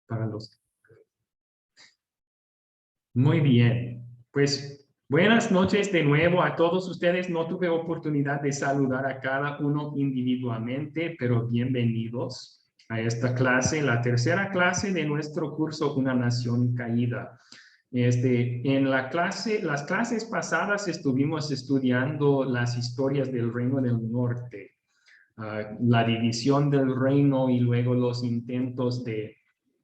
para los... Muy bien, pues buenas noches de nuevo a todos ustedes. No tuve oportunidad de saludar a cada uno individualmente, pero bienvenidos a esta clase, la tercera clase de nuestro curso Una Nación Caída. En las clases pasadas estuvimos estudiando las historias del Reino del Norte, la división del reino y luego los intentos de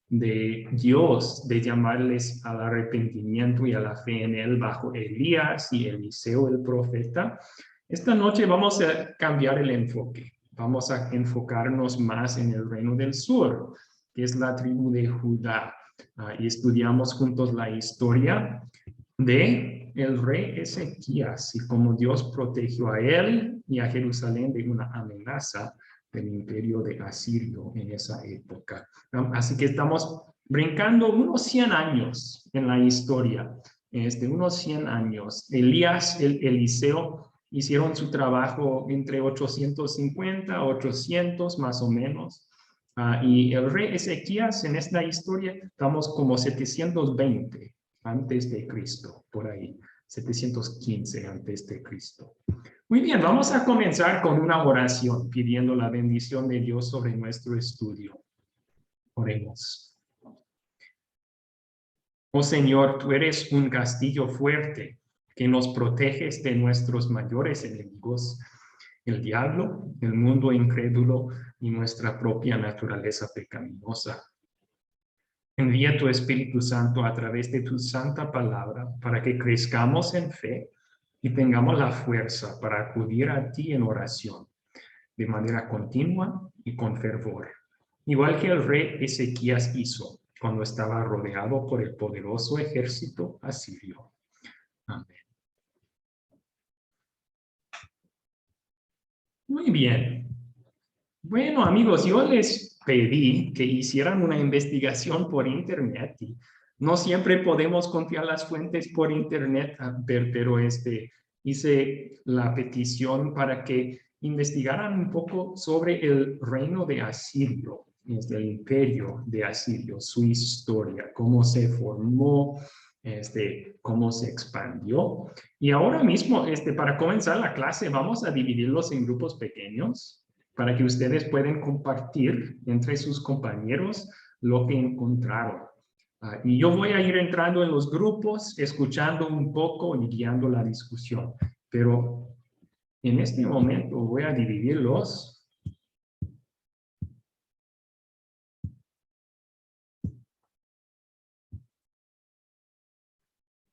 Dios de llamarles al arrepentimiento y a la fe en él bajo Elías y Eliseo el profeta. Esta noche vamos a cambiar el enfoque. Vamos a enfocarnos más en el reino del sur, que es la tribu de Judá. Y estudiamos juntos la historia de el rey Ezequías y cómo Dios protegió a él y a Jerusalén de una amenaza del imperio de Asirio en esa época. Así que estamos brincando unos 100 años en la historia, unos 100 años. Elías, Eliseo hicieron su trabajo entre 850 a 800 más o menos. Y el rey Ezequías en esta historia estamos como 720 antes de Cristo, por ahí, 715 antes de Cristo. Muy bien, vamos a comenzar con una oración pidiendo la bendición de Dios sobre nuestro estudio. Oremos. Oh Señor, tú eres un castillo fuerte que nos proteges de nuestros mayores enemigos, el diablo, el mundo incrédulo y nuestra propia naturaleza pecaminosa. Envía tu Espíritu Santo a través de tu santa palabra para que crezcamos en fe y tengamos la fuerza para acudir a ti en oración de manera continua y con fervor, igual que el rey Ezequías hizo cuando estaba rodeado por el poderoso ejército asirio. Amén. Muy bien. Bueno, amigos, yo les pedí que hicieran una investigación por internet y no siempre podemos confiar las fuentes por internet, pero hice la petición para que investigaran un poco sobre el reino de Asirio, el imperio de Asirio, su historia, cómo se formó, cómo se expandió. Y ahora mismo, para comenzar la clase, vamos a dividirlos en grupos pequeños para que ustedes puedan compartir entre sus compañeros lo que encontraron. Y yo voy a ir entrando en los grupos, escuchando un poco y guiando la discusión. Pero en este momento voy a dividirlos.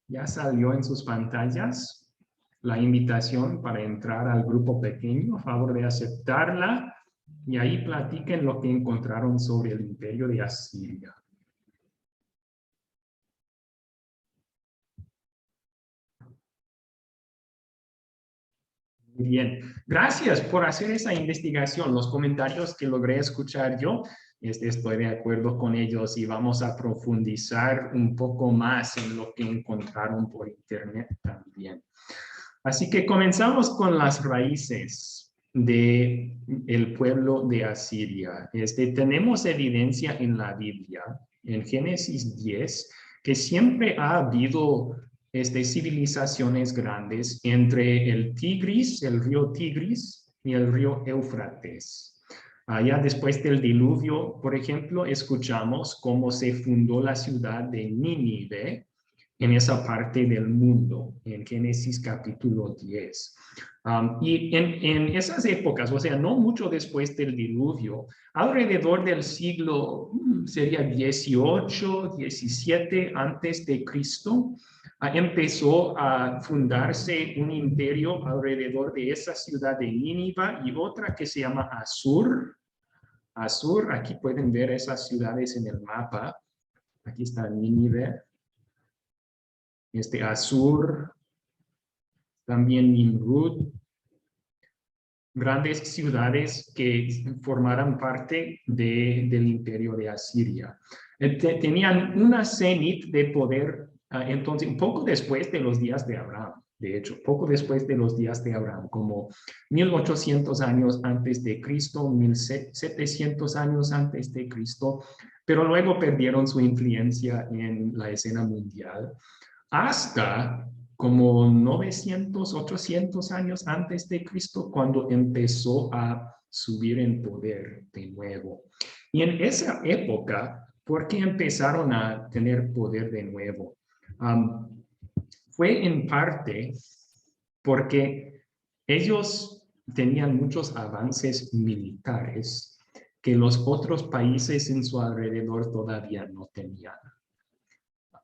Ya salió en sus pantallas la invitación para entrar al grupo pequeño. A favor de aceptarla y ahí platiquen lo que encontraron sobre el imperio de Asiria. Muy bien, gracias por hacer esa investigación. Los comentarios que logré escuchar yo, estoy de acuerdo con ellos y vamos a profundizar un poco más en lo que encontraron por internet también. Así que comenzamos con las raíces del pueblo de Asiria. Tenemos evidencia en la Biblia, en Génesis 10, que siempre ha habido civilizaciones grandes entre el Tigris, el río Tigris y el río Éufrates. Allá después del diluvio, por ejemplo, escuchamos cómo se fundó la ciudad de Nínive en esa parte del mundo, en Génesis capítulo 10. Y en esas épocas, o sea, no mucho después del diluvio, alrededor del siglo, sería 18, 17 antes de Cristo, empezó a fundarse un imperio alrededor de esa ciudad de Nínive y otra que se llama Asur. Asur, aquí pueden ver esas ciudades en el mapa. Aquí está Nínive. Asur, también Nimrud, grandes ciudades que formaran parte del imperio de Asiria. Tenían una cenit de poder, entonces, un poco después de los días de Abraham. de hecho, poco después de los días de Abraham, como 1800 años antes de Cristo, 1700 años antes de Cristo, pero luego perdieron su influencia en la escena mundial hasta como 900, 800 años antes de Cristo, cuando empezó a subir en poder de nuevo. Y en esa época, ¿por qué empezaron a tener poder de nuevo? Fue en parte porque ellos tenían muchos avances militares que los otros países en su alrededor todavía no tenían.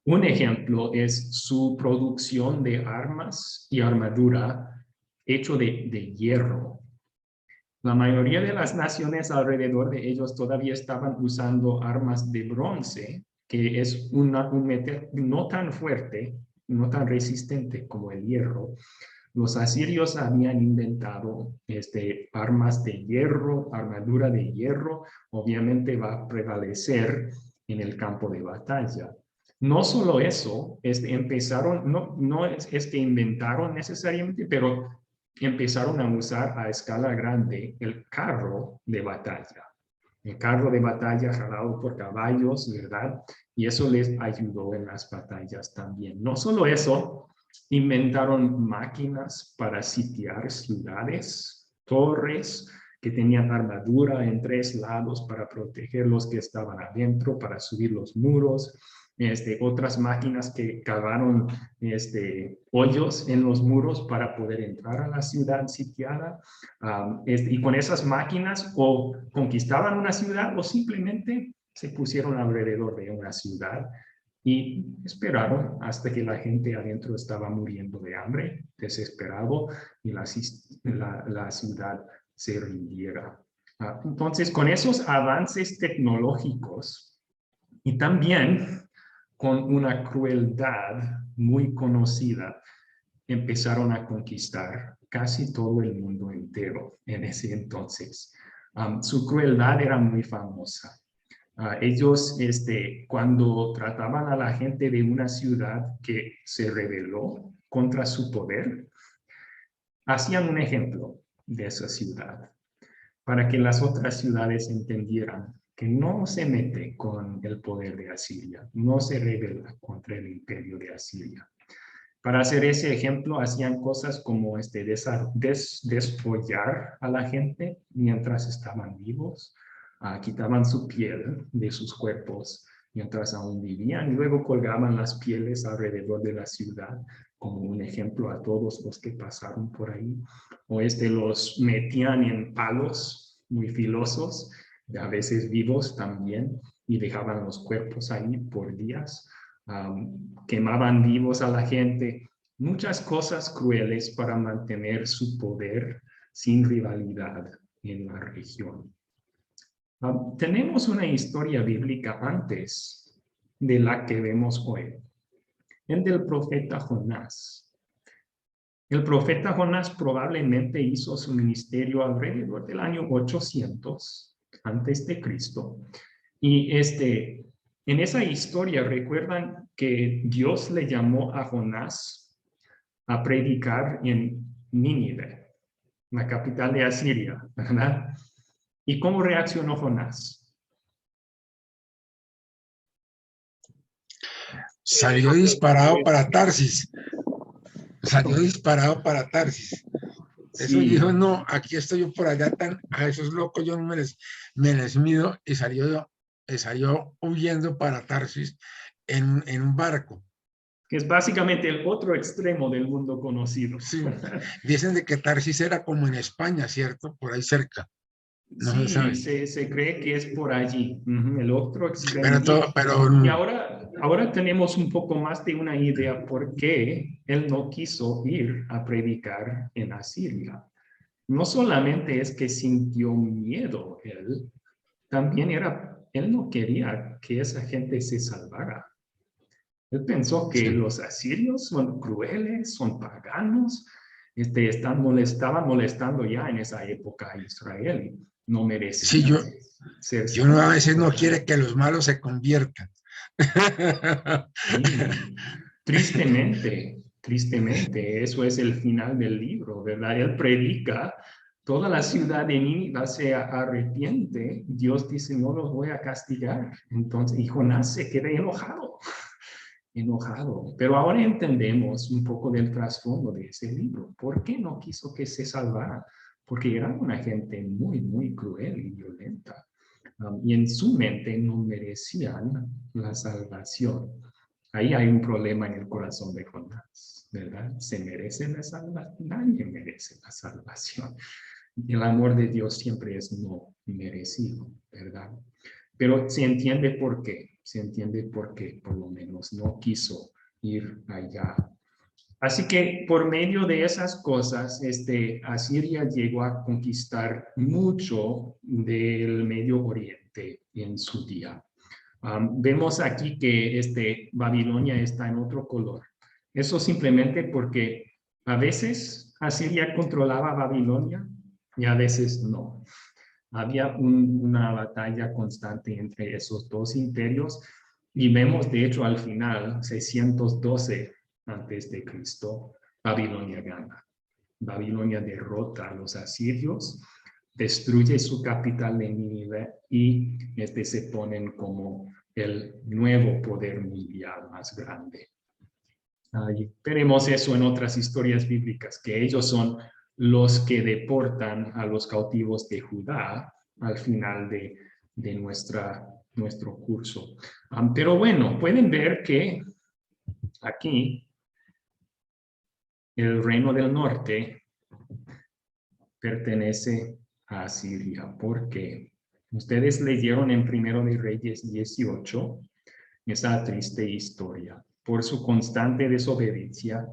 Un ejemplo es su producción de armas y armadura hecho de hierro. La mayoría de las naciones alrededor de ellos todavía estaban usando armas de bronce, que es un metal no tan fuerte, no tan resistente como el hierro. Los asirios habían inventado armas de hierro, armadura de hierro, obviamente va a prevalecer en el campo de batalla. No solo eso, empezaron, no es que inventaron necesariamente, pero empezaron a usar a escala grande el carro de batalla. El carro de batalla jalado por caballos, ¿verdad? Y eso les ayudó en las batallas también. No solo eso, inventaron máquinas para sitiar ciudades, torres que tenían armadura en 3 lados para proteger los que estaban adentro, para subir los muros. Otras máquinas que cavaron hoyos en los muros para poder entrar a la ciudad sitiada. Y con esas máquinas o conquistaban una ciudad o simplemente se pusieron alrededor de una ciudad y esperaron hasta que la gente adentro estaba muriendo de hambre, desesperado, y la ciudad se rindiera. Entonces, con esos avances tecnológicos y también con una crueldad muy conocida, empezaron a conquistar casi todo el mundo entero en ese entonces. Su crueldad era muy famosa. Ellos, cuando trataban a la gente de una ciudad que se rebeló contra su poder, hacían un ejemplo de esa ciudad para que las otras ciudades entendieran que no se mete con el poder de Asiria, no se rebela contra el imperio de Asiria. Para hacer ese ejemplo, hacían cosas como despollar a la gente mientras estaban vivos, quitaban su piel de sus cuerpos mientras aún vivían y luego colgaban las pieles alrededor de la ciudad como un ejemplo a todos los que pasaron por ahí. O los metían en palos muy filosos, a veces vivos también, y dejaban los cuerpos ahí por días. Quemaban vivos a la gente, muchas cosas crueles para mantener su poder sin rivalidad en la región. Tenemos una historia bíblica antes de la que vemos hoy, el del profeta Jonás. El profeta Jonás probablemente hizo su ministerio alrededor del año 800 antes de Cristo. Y en esa historia recuerdan que Dios le llamó a Jonás a predicar en Nínive, la capital de Asiria, ¿verdad? ¿Y cómo reaccionó Jonás? Salió disparado para Tarsis. Salió disparado para Tarsis. Eso Sí. dijo, no, aquí estoy yo por allá, a esos locos yo no me les mido, y salió huyendo para Tarsis en un barco. Que es básicamente el otro extremo del mundo conocido. Sí, dicen de que Tarsis era como en España, ¿cierto? Por ahí cerca. No sí, se sabe. se cree que es por allí, el otro extremo. Pero Y ahora tenemos un poco más de una idea por qué él no quiso ir a predicar en Asiria. No solamente es que sintió miedo él, también él no quería que esa gente se salvara. Él pensó que sí. los asirios son crueles, son paganos, estaban molestando ya en esa época a Israel y no merecían ser Yo uno a salvos. veces no quiere que los malos se conviertan. Sí, tristemente, Tristemente, eso es el final del libro, ¿verdad? Él predica, toda la ciudad de Nínive se arrepiente, Dios dice, no los voy a castigar. Entonces, y Jonás se queda enojado, enojado. Pero ahora entendemos un poco del trasfondo de ese libro. ¿Por qué no quiso que se salvara? Porque era una gente muy, muy cruel y violenta. Y en su mente no merecían la salvación. Ahí hay un problema en el corazón de Jonás, ¿verdad? ¿Se merece la salvación? Nadie merece la salvación. El amor de Dios siempre es no merecido, ¿verdad? Pero se entiende por qué, se entiende por qué, por lo menos, no quiso ir allá. Así que por medio de esas cosas, Asiria llegó a conquistar mucho del Medio Oriente en su día. Vemos aquí que Babilonia está en otro color. Eso simplemente porque a veces Asiria controlaba Babilonia y a veces no. Había una batalla constante entre esos dos imperios y vemos de hecho al final, 612 antes de Cristo, Babilonia gana. Babilonia derrota a los asirios, destruye su capital de Nínive y se ponen como el nuevo poder mundial más grande. Veremos eso en otras historias bíblicas, que ellos son los que deportan a los cautivos de Judá al final de nuestro curso. Pero bueno, pueden ver que aquí el reino del norte pertenece a Asiria. ¿Por qué? Ustedes leyeron en Primero de Reyes 18 esa triste historia. Por su constante desobediencia,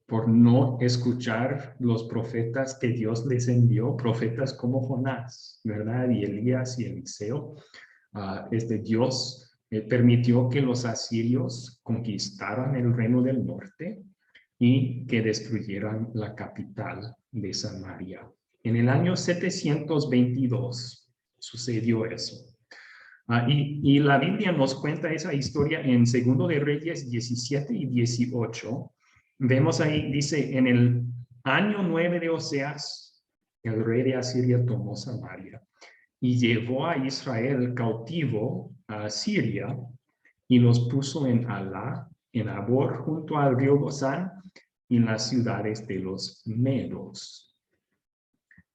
por no escuchar los profetas que Dios les envió, profetas como Jonás, ¿verdad? Y Elías y Eliseo, Dios permitió que los asirios conquistaran el reino del norte y que destruyeran la capital de Samaria. En el año 722 sucedió eso. Y la Biblia nos cuenta esa historia en 2 de Reyes 17 y 18. Vemos ahí, dice, en el año 9 de Oseas, el rey de Asiria tomó Samaria y llevó a Israel cautivo a Asiria y los puso en Alá, en Abor, junto al río Gozán, y en las ciudades de los medos.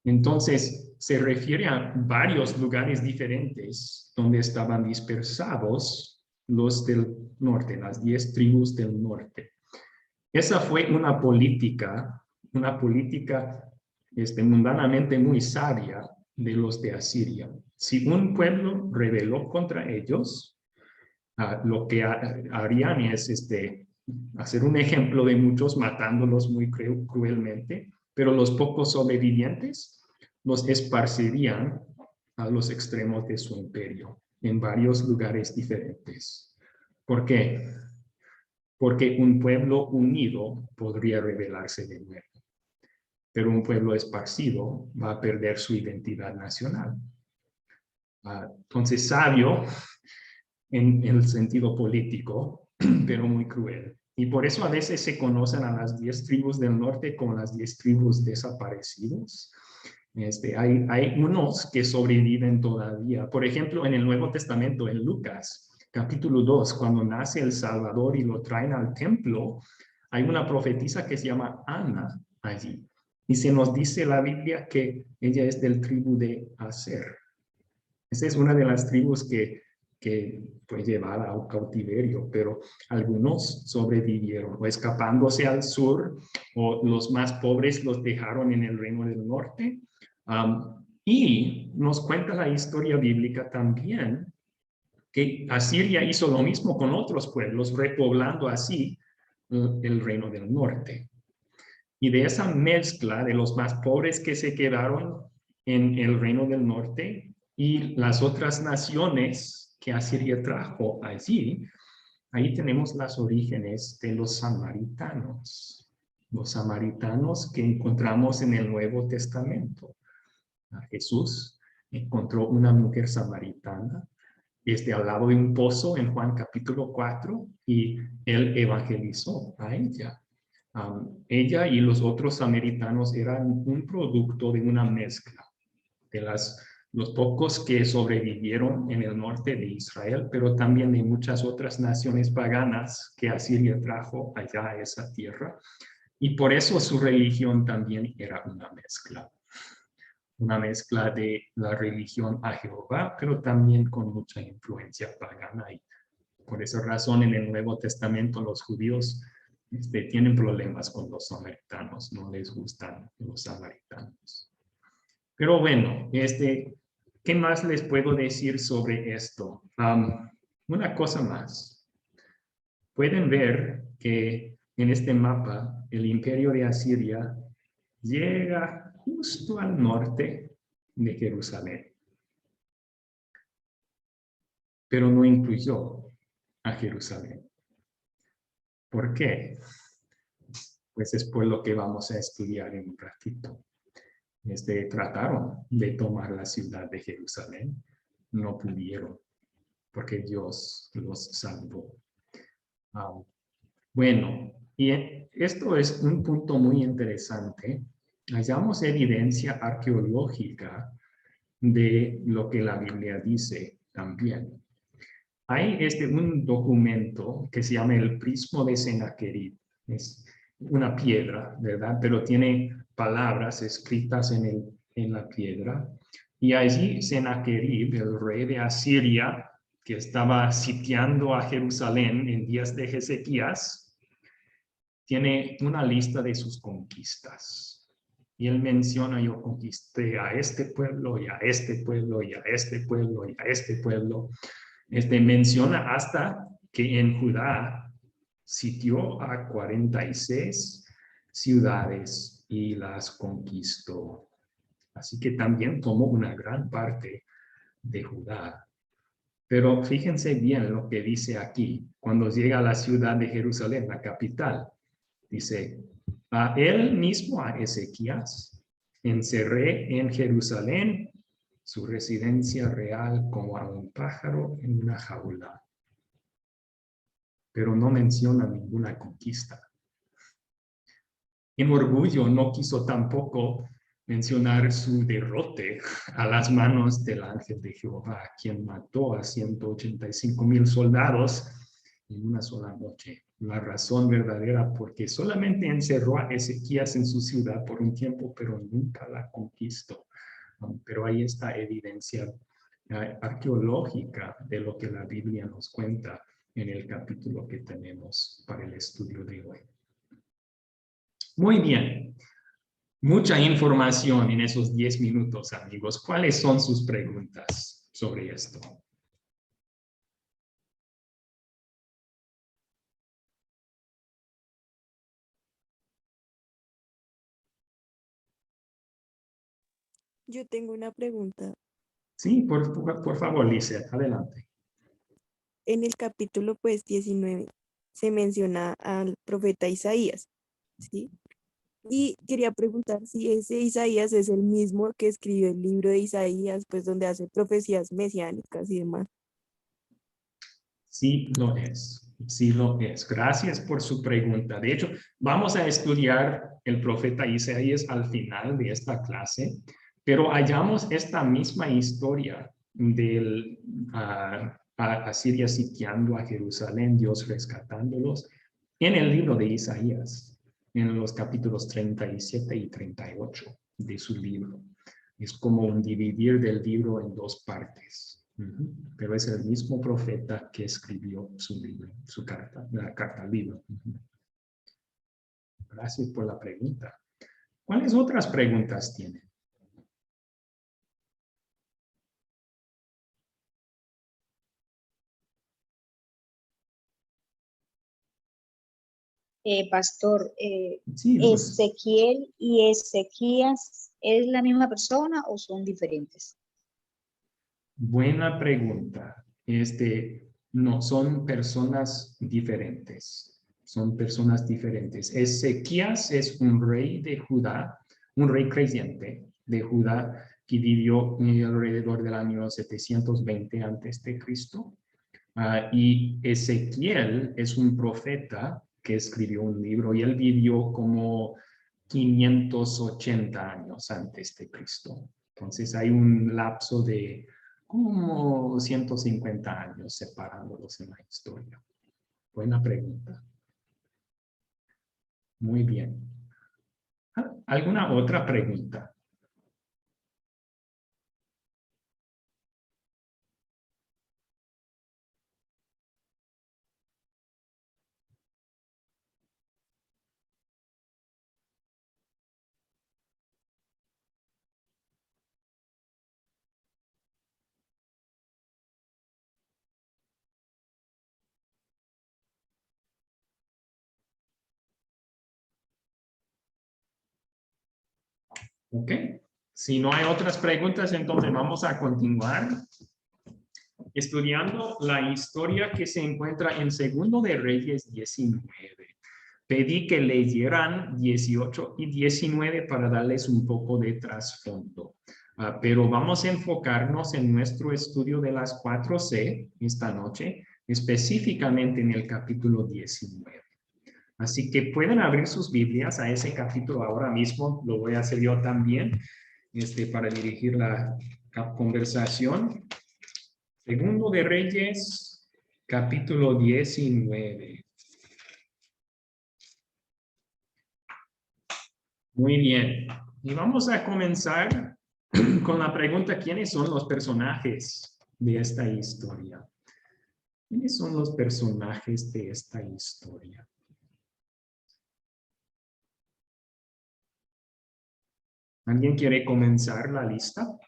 Entonces, se refiere a varios lugares diferentes donde estaban dispersados los del norte, las 10 tribus del norte. Esa fue una política mundanamente muy sabia de los de Asiria. Si un pueblo rebeló contra ellos, lo que harían es hacer un ejemplo de muchos, matándolos muy cruelmente, pero los pocos sobrevivientes los esparcirían a los extremos de su imperio, en varios lugares diferentes. ¿Por qué? Porque un pueblo unido podría rebelarse de nuevo, pero un pueblo esparcido va a perder su identidad nacional. Entonces, sabio en el sentido político, pero muy cruel. Y por eso a veces se conocen a las 10 tribus del norte como las 10 tribus desaparecidos. Hay unos que sobreviven todavía. Por ejemplo, en el Nuevo Testamento, en Lucas, capítulo 2, cuando nace el Salvador y lo traen al templo, hay una profetisa que se llama Ana allí. Y se nos dice la Biblia que ella es del tribu de Aser. Esa es una de las tribus que fue llevada a cautiverio, pero algunos sobrevivieron, o escapándose al sur, o los más pobres los dejaron en el reino del norte. Y nos cuenta la historia bíblica también que Asiria hizo lo mismo con otros pueblos, repoblando así el reino del norte. Y de esa mezcla de los más pobres que se quedaron en el reino del norte y las otras naciones que Asiria trajo allí, ahí tenemos los orígenes de los samaritanos. Los samaritanos que encontramos en el Nuevo Testamento. Jesús encontró una mujer samaritana al lado de un pozo en Juan capítulo 4 y él evangelizó a ella. Ella y los otros samaritanos eran un producto de una mezcla de los pocos que sobrevivieron en el norte de Israel, pero también de muchas otras naciones paganas que Asiria trajo allá a esa tierra. Y por eso su religión también era una mezcla de la religión a Jehová, pero también con mucha influencia pagana. Y por esa razón en el Nuevo Testamento los judíos tienen problemas con los samaritanos, no les gustan los samaritanos. Pero bueno, ¿qué más les puedo decir sobre esto? Una cosa más. Pueden ver que en este mapa el imperio de Asiria llega justo al norte de Jerusalén, pero no incluyó a Jerusalén. ¿Por qué? Pues es por lo que vamos a estudiar en un ratito. Trataron de tomar la ciudad de Jerusalén, no pudieron, porque Dios los salvó. Bueno, y esto es un punto muy interesante. Hallamos evidencia arqueológica de lo que la Biblia dice también. Hay un documento que se llama el Prismo de Sennacherib. Es una piedra, ¿verdad? Pero tiene palabras escritas en la piedra. Y allí Sennacherib, el rey de Asiria, que estaba sitiando a Jerusalén en días de Ezequías, tiene una lista de sus conquistas. Y él menciona: yo conquisté a este pueblo, y a este pueblo, y a este pueblo, y a este pueblo. Menciona hasta que en Judá sitió a 46 ciudades y las conquistó. Así que también tomó una gran parte de Judá. Pero fíjense bien lo que dice aquí, cuando llega a la ciudad de Jerusalén, la capital. Dice: a él mismo, a Ezequías, encerré en Jerusalén su residencia real como a un pájaro en una jaula. Pero no menciona ninguna conquista. En orgullo no quiso tampoco mencionar su derrote a las manos del ángel de Jehová, quien mató a 185,000 soldados en una sola noche. La razón verdadera, porque solamente encerró a Ezequías en su ciudad por un tiempo, pero nunca la conquistó. Pero ahí está evidencia arqueológica de lo que la Biblia nos cuenta en el capítulo que tenemos para el estudio de hoy. Muy bien. Mucha información en esos 10 minutos, amigos. ¿Cuáles son sus preguntas sobre esto? Yo tengo una pregunta. Sí, por favor, Lizeth, adelante. En el capítulo 19 se menciona al profeta Isaías, ¿sí? Y quería preguntar si ese Isaías es el mismo que escribió el libro de Isaías, pues donde hace profecías mesiánicas y demás. Sí lo es, sí lo es. Gracias por su pregunta. De hecho, vamos a estudiar el profeta Isaías al final de esta clase, pero hallamos esta misma historia del Asiria sitiando a Jerusalén, Dios rescatándolos, en el libro de Isaías, en los capítulos 37 y 38 de su libro. Es como un dividir del libro en dos partes. Pero es el mismo profeta que escribió su libro, la carta al libro. Gracias por la pregunta. ¿Cuáles otras preguntas tienen? Pastor, Sí, Luz. ¿Ezequiel y Ezequías es la misma persona o son diferentes? Buena pregunta. No, son personas diferentes. Son personas diferentes. Ezequías es un rey de Judá, un rey creyente de Judá que vivió alrededor del año 720 a.C. Y Ezequiel es un profeta que escribió un libro y él vivió como 580 años antes de Cristo. Entonces hay un lapso de como 150 años separándolos en la historia. Buena pregunta. Muy bien. ¿Alguna otra pregunta? Ok. Si no hay otras preguntas, entonces vamos a continuar estudiando la historia que se encuentra en Segundo de Reyes 19. Pedí que leyeran 18 y 19 para darles un poco de trasfondo. Pero vamos a enfocarnos en nuestro estudio de las 4C esta noche, específicamente en el capítulo 19. Así que pueden abrir sus Biblias a ese capítulo ahora mismo. Lo voy a hacer yo también para dirigir la conversación. Segundo de Reyes, capítulo 19. Muy bien. Y vamos a comenzar con la pregunta, ¿quiénes son los personajes de esta historia? ¿Quiénes son los personajes de esta historia? ¿Alguien quiere comenzar la lista?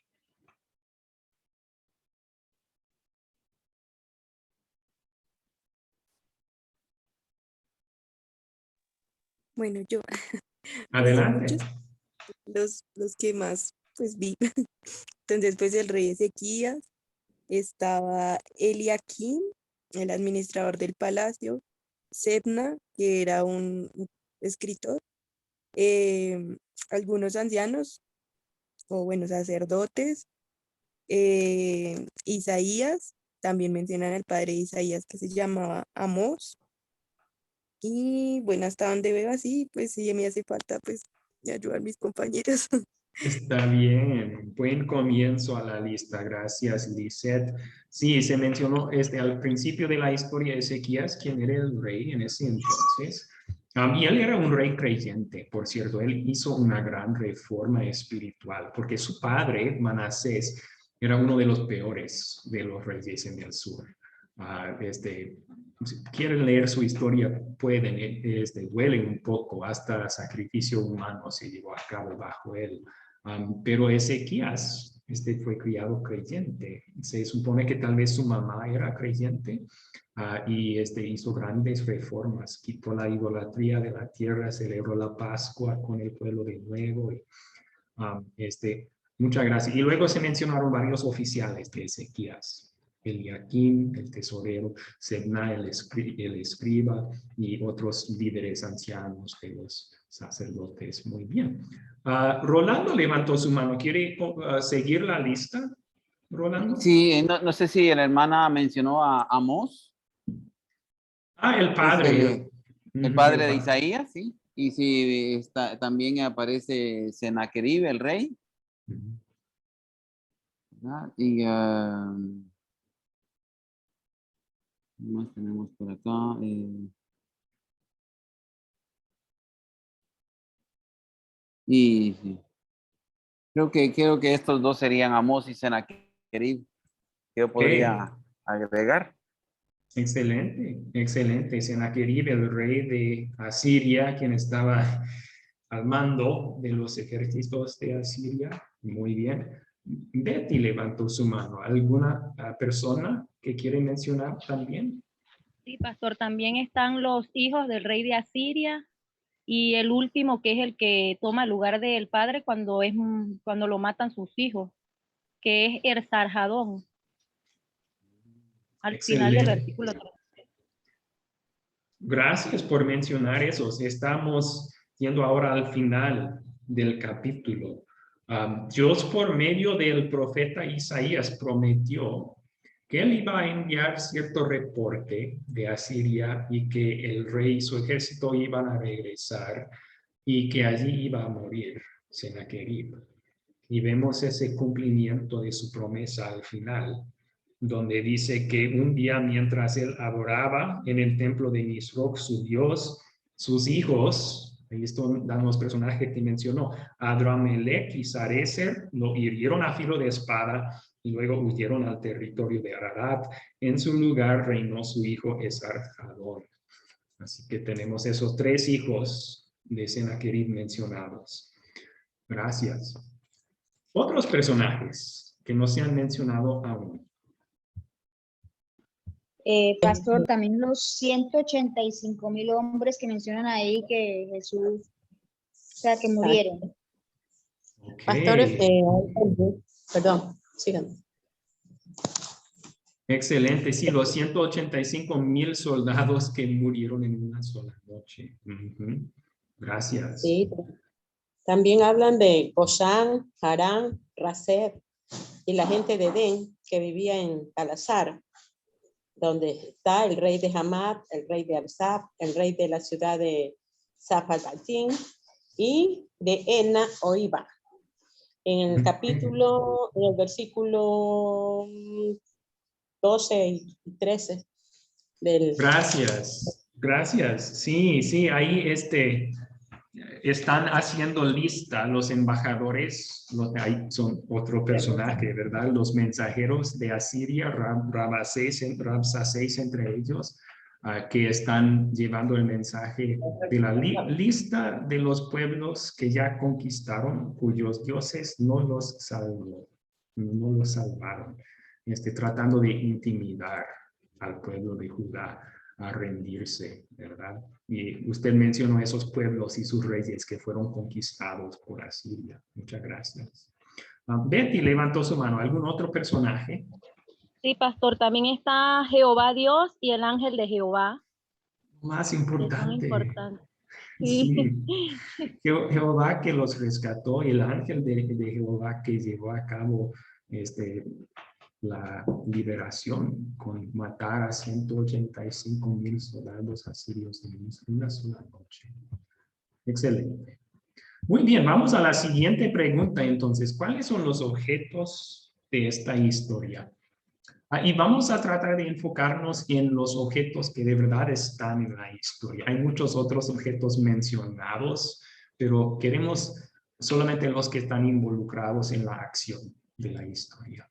Bueno, yo, pues son Adelante. muchos los que más pues vi. Entonces, pues el rey Ezequías, estaba Eliaquim, el administrador del palacio, Sebna, que era un escritor, algunos ancianos, o bueno, sacerdotes, Isaías, también mencionan al padre de Isaías que se llamaba Amós, y bueno, hasta donde veo así, pues sí, me hace falta pues ayudar a mis compañeros. Está bien, buen comienzo a la lista, gracias Lisette. Sí, se mencionó al principio de la historia de Ezequías, quién era el rey en ese entonces. Y él era un rey creyente, por cierto, él hizo una gran reforma espiritual, porque su padre, Manasés, era uno de los peores de los reyes en el sur. Si quieren leer su historia, pueden, duelen un poco, hasta sacrificio humano se llevó a cabo bajo él. Pero Ezequías, fue criado creyente. Se supone que tal vez su mamá era creyente y hizo grandes reformas. Quitó la idolatría de la tierra, celebró la Pascua con el pueblo de nuevo. Y, muchas gracias. Y luego se mencionaron varios oficiales de Ezequías. Eliaquim, el tesorero, Sebna, el escriba y otros líderes ancianos de los sacerdotes. Muy bien. Rolando levantó su mano. ¿Quiere seguir la lista, Rolando? Sí, no sé si la hermana mencionó a Amós. El padre. El padre de Isaías, sí. Y si también aparece Senaquerib, el rey. Y ¿qué más tenemos por acá? Y sí. Creo que estos dos serían Amós y Senaquerib, que yo podría agregar. Excelente, excelente. Senaquerib, el rey de Asiria, quien estaba al mando de los ejércitos de Asiria. Muy bien. Betty levantó su mano. ¿Alguna persona que quiere mencionar también? Sí, pastor, también están los hijos del rey de Asiria y el último que es el que toma el lugar del padre cuando lo matan sus hijos, que es Esarhadón. Al final del versículo 3. Gracias por mencionar eso. Estamos yendo ahora al final del capítulo. Dios por medio del profeta Isaías prometió que él iba a enviar cierto reporte de Asiria y que el rey y su ejército iban a regresar y que allí iba a morir Sennacherib. Y vemos ese cumplimiento de su promesa al final, donde dice que un día mientras él adoraba en el templo de Nisroch, su dios, sus hijos, ahí están los personajes que mencionó, Adramelech y Sarecer, lo hirieron a filo de espada y luego huyeron al territorio de Ararat. En su lugar reinó su hijo Esarhadón. Así que tenemos esos 3 hijos de Sennacherib mencionados. Gracias. Otros personajes que no se han mencionado aún. Pastor, también los 185.000 hombres que mencionan ahí que Jesús, o sea, que murieron. Okay. Pastores, perdón, sigan. Excelente, sí, los 185.000 soldados que murieron en una sola noche. Ujú. Gracias. Sí. También hablan de Gosán, Harán, Raseb y la gente de Edén que vivía en Talazar, donde está el rey de Hamad, el rey de Arsab, el rey de la ciudad de Zapatatín y de Ena o Iba. En el capítulo, en el versículo 12 y 13 del... Gracias, gracias. Sí, sí, ahí están haciendo lista los embajadores, ahí son otro personaje, ¿verdad? Los mensajeros de Asiria, Rabsaces entre ellos, que están llevando el mensaje de la lista de los pueblos que ya conquistaron, cuyos dioses no los salvaron, tratando de intimidar al pueblo de Judá a rendirse, ¿verdad? Y usted mencionó esos pueblos y sus reyes que fueron conquistados por Asiria. Muchas gracias. Betty levantó su mano. ¿Algún otro personaje? Sí, pastor, también está Jehová Dios y el ángel de Jehová. Más Que son importante. importantes. Sí. Sí. Jehová que los rescató y el ángel de Jehová que llevó a cabo la liberación con matar a 185.000 soldados asirios en una sola noche. Excelente. Muy bien, vamos a la siguiente pregunta entonces. ¿Cuáles son los objetos de esta historia? Y vamos a tratar de enfocarnos en los objetos que de verdad están en la historia. Hay muchos otros objetos mencionados, pero queremos solamente los que están involucrados en la acción de la historia.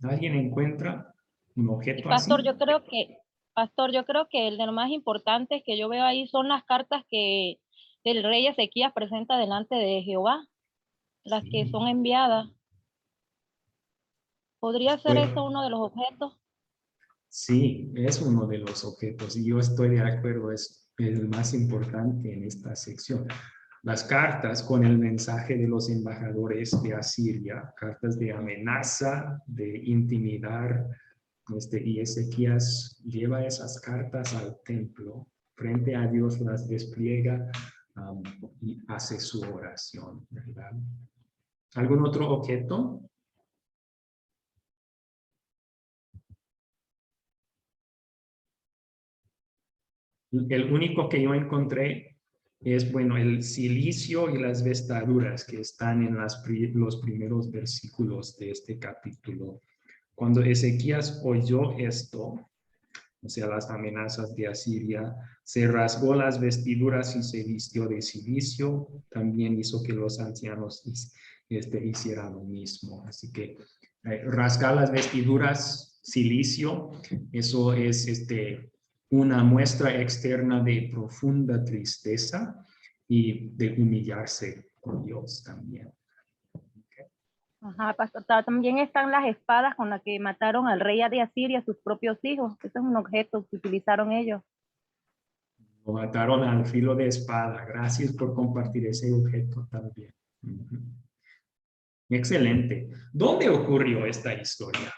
¿Alguien encuentra un objeto Pastor, así? Pastor, yo creo que el de lo más importante que yo veo ahí son las cartas que el rey Ezequías presenta delante de Jehová, las que Sí. son enviadas. ¿Podría ser Pues, esto uno de los objetos? sí, es uno de los objetos y yo estoy de acuerdo, es el más importante en esta sección. Las cartas con el mensaje de los embajadores de Asiria, cartas de amenaza, de intimidar, y Ezequías lleva esas cartas al templo, frente a Dios las despliega y hace su oración, ¿verdad? ¿Algún otro objeto? El único que yo encontré es, bueno, el cilicio y las vestaduras que están en los primeros versículos de este capítulo. Cuando Ezequías oyó esto, o sea, las amenazas de Asiria, se rasgó las vestiduras y se vistió de cilicio. También hizo que los ancianos hicieran lo mismo. Así que rasgar las vestiduras, cilicio, eso es una muestra externa de profunda tristeza y de humillarse por Dios también. Ajá, pastor. También están las espadas con las que mataron al rey de Asiria, sus propios hijos. Ese es un objeto que utilizaron ellos. Lo mataron al filo de espada. Gracias por compartir ese objeto también. Excelente. ¿Dónde ocurrió esta historia?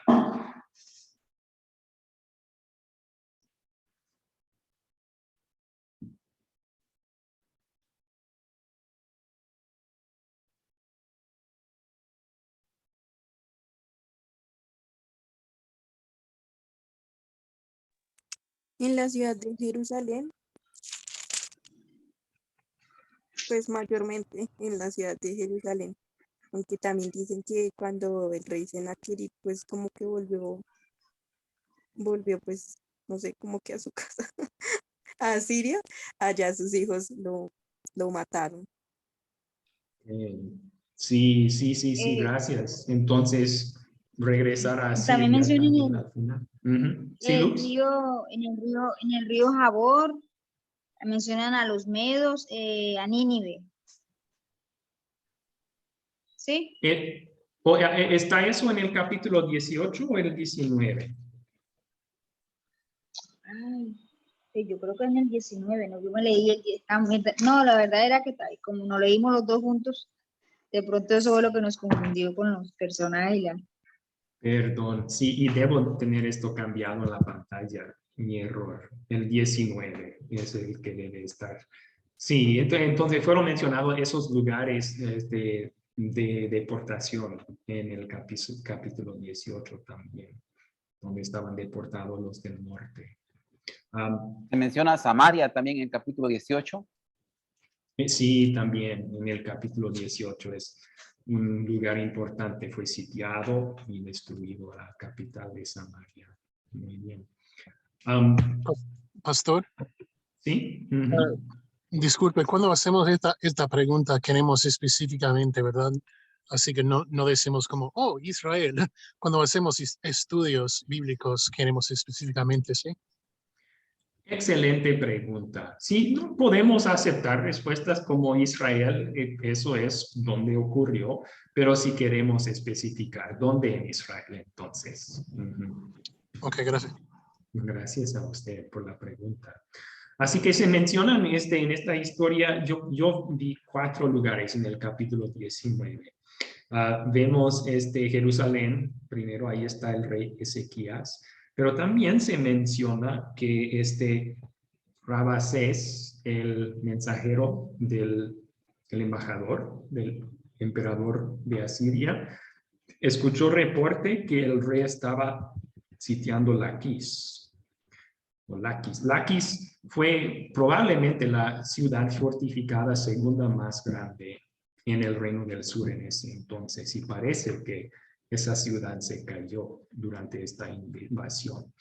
En la ciudad de Jerusalén, pues mayormente en la ciudad de Jerusalén, aunque también dicen que cuando el rey Sennacherib pues como que volvió pues, no sé, como que a su casa, a Siria, allá sus hijos lo mataron. Eh, sí, Eh, gracias. Entonces, regresar a también Siria mencionan también al final. Ujú. Sí, el Luz. río, en el río Jabor, mencionan a los medos, a Nínive. ¿Sí? ¿Está eso en el capítulo 18 o el 19? Ay, sí, yo creo que en el 19, ¿no? Yo me leí el 10. No, la verdad era que como no leímos los dos juntos, de pronto eso fue lo que nos confundió con los personajes y la... Perdón, sí, y debo tener esto cambiado en la pantalla. Mi error. El 19 es el que debe estar. Sí, entonces fueron mencionados esos lugares de deportación en el capítulo 18 también, donde estaban deportados los del norte. Se menciona Samaria también en el capítulo 18. Sí, también en el capítulo 18 es un lugar importante, fue sitiado y destruido la capital de Samaria. Muy bien. Pastor, Sí. disculpe, cuando hacemos esta pregunta queremos específicamente, ¿verdad? Así que no decimos como, oh, Israel. Cuando hacemos estudios bíblicos queremos específicamente, ¿sí? Excelente pregunta. Sí, no podemos aceptar respuestas como Israel, eso es donde ocurrió, pero si queremos especificar dónde en Israel, entonces. Ok, gracias. Gracias a usted por la pregunta. Así que se mencionan en esta historia, yo vi 4 lugares en el capítulo 19. Vemos Jerusalén, primero ahí está el rey Ezequías, pero también se menciona que Rabasés, el mensajero el embajador del emperador de Asiria, escuchó reporte que el rey estaba sitiando Laquis. Laquis fue probablemente la ciudad fortificada segunda más grande en el Reino del Sur en ese entonces, y parece que esa ciudad se cayó durante esta invasión.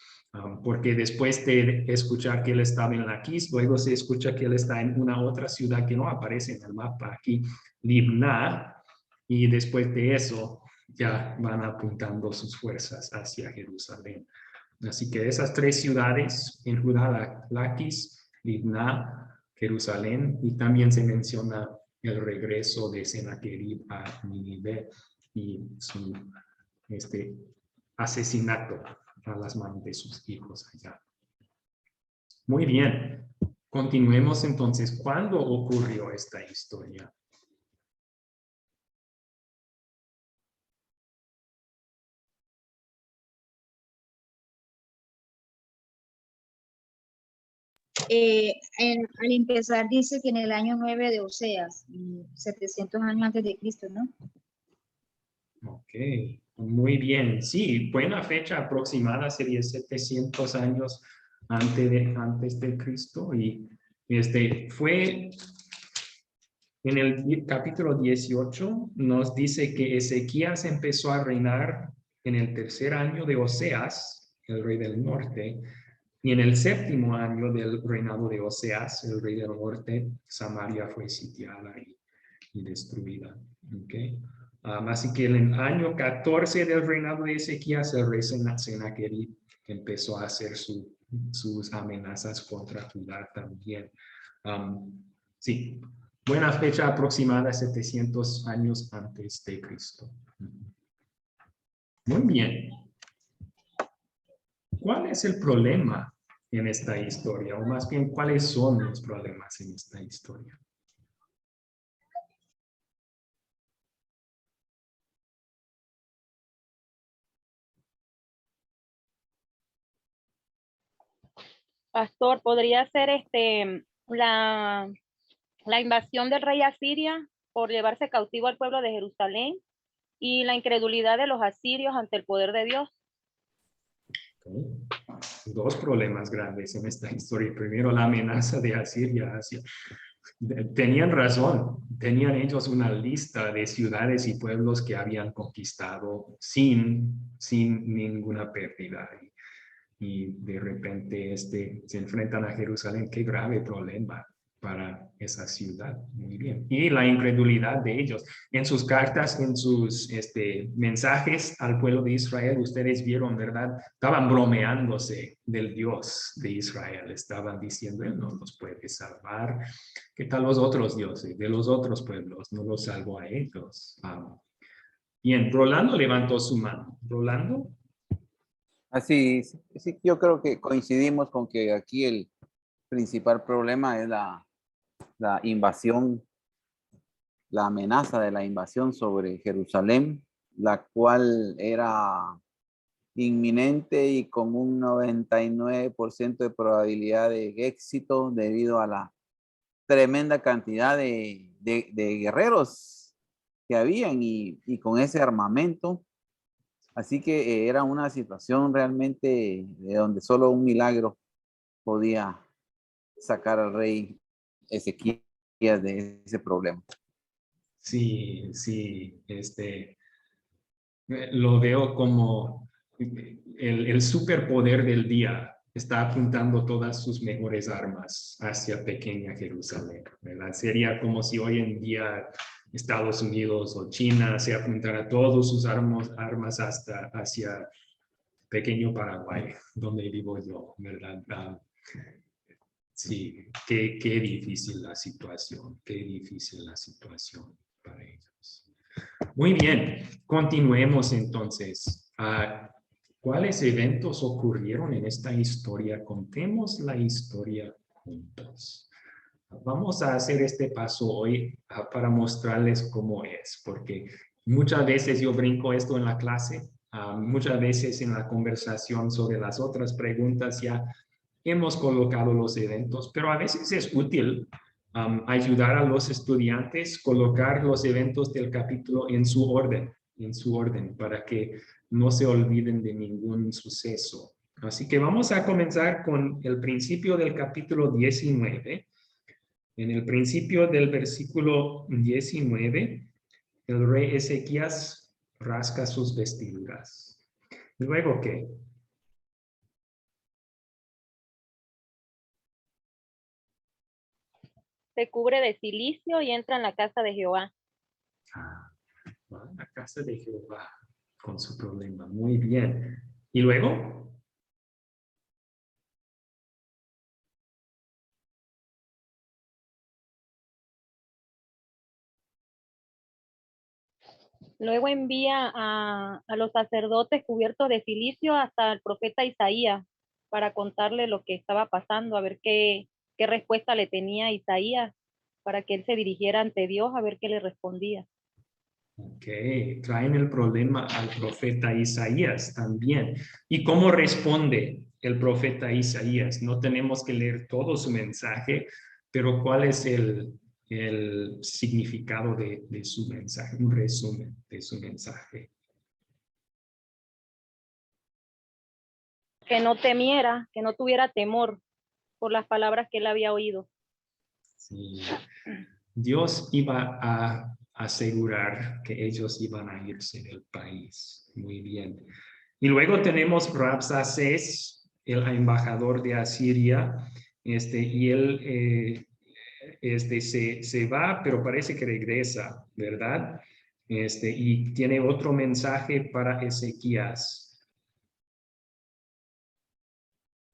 Porque después de escuchar que él estaba en Laquis, luego se escucha que él está en una otra ciudad que no aparece en el mapa aquí, Libná, y después de eso ya van apuntando sus fuerzas hacia Jerusalén. Así que esas 3 ciudades en Judá, Laquis, Libná, Jerusalén, y también se menciona el regreso de Sennacherib a Nínive y su asesinato a las manos de sus hijos allá. Muy bien, continuemos entonces. ¿Cuándo ocurrió esta historia? Al empezar dice que en el año 9 de Oseas, 700 años antes de Cristo, ¿no? Ok, muy bien. Sí, buena fecha aproximada sería 700 años antes de Cristo. Y fue en el capítulo 18, nos dice que Ezequías empezó a reinar en el 3er año de Oseas, el rey del norte, y en el 7º año del reinado de Oseas, el rey del norte, Samaria fue sitiada y destruida. Okay. Así que en el año 14 del reinado de Ezequías, el rey Sennacherib empezó a hacer sus amenazas contra Judá también. Sí, buena fecha aproximada, 700 años antes de Cristo. Muy bien. ¿Cuál es el problema en esta historia? O más bien, ¿cuáles son los problemas en esta historia? Pastor, podría ser la invasión del rey Asiria por llevarse cautivo al pueblo de Jerusalén y la incredulidad de los asirios ante el poder de Dios. Okay. dos problemas grandes en esta historia. Primero, la amenaza de Asiria hacia... Tenían razón, tenían ellos una lista de ciudades y pueblos que habían conquistado sin ninguna pérdida. Y de repente se enfrentan a Jerusalén. Qué grave problema para esa ciudad. Muy bien. Y la incredulidad de ellos. En sus cartas, en sus mensajes al pueblo de Israel, ustedes vieron, ¿verdad? Estaban bromeándose del Dios de Israel. Estaban diciendo, Él no los puede salvar. ¿Qué tal los otros dioses de los otros pueblos? No los salvó a ellos. Bien, Rolando levantó su mano. Rolando. Así, sí, yo creo que coincidimos con que aquí el principal problema es la invasión, la amenaza de la invasión sobre Jerusalén, la cual era inminente y con un 99% de probabilidad de éxito debido a la tremenda cantidad de guerreros que habían y con ese armamento. Así que era una situación realmente de donde solo un milagro podía sacar al rey Ezequías de ese problema. Sí, lo veo como el superpoder del día. Está apuntando todas sus mejores armas hacia pequeña Jerusalén, ¿verdad? Sería como si hoy en día Estados Unidos o China se apuntara todas sus armas hacia pequeño Paraguay, donde vivo yo, ¿verdad? Sí, qué difícil la situación, qué difícil la situación para ellos. Muy bien, continuemos entonces. ¿Cuáles eventos ocurrieron en esta historia? Contemos la historia juntos. Vamos a hacer este paso hoy para mostrarles cómo es, porque muchas veces yo brinco esto en la clase, muchas veces en la conversación sobre las otras preguntas ya hemos colocado los eventos, pero a veces es útil ayudar a los estudiantes colocar los eventos del capítulo en su orden, para que no se olviden de ningún suceso. Así que vamos a comenzar con el principio del capítulo 19. En el principio del versículo 19, el rey Ezequías rasca sus vestiduras. ¿Luego qué? Se cubre de cilicio y entra en la casa de Jehová. Va a la casa de Jehová con su problema. Muy bien. ¿Y luego? Luego envía a los sacerdotes cubiertos de cilicio hasta el profeta Isaías para contarle lo que estaba pasando, a ver qué respuesta le tenía Isaías, para que él se dirigiera ante Dios a ver qué le respondía. Ok, traen el problema al profeta Isaías también. ¿Y cómo responde el profeta Isaías? No tenemos que leer todo su mensaje, pero ¿cuál es el significado de su mensaje? Un resumen de su mensaje. Que no temiera, que no tuviera temor por las palabras que él había oído. Sí. Dios iba a asegurar que ellos iban a irse del país. Muy bien. Y luego tenemos Rabsacés, el embajador de Asiria, y él se va, pero parece que regresa, ¿verdad? Y tiene otro mensaje para Ezequías.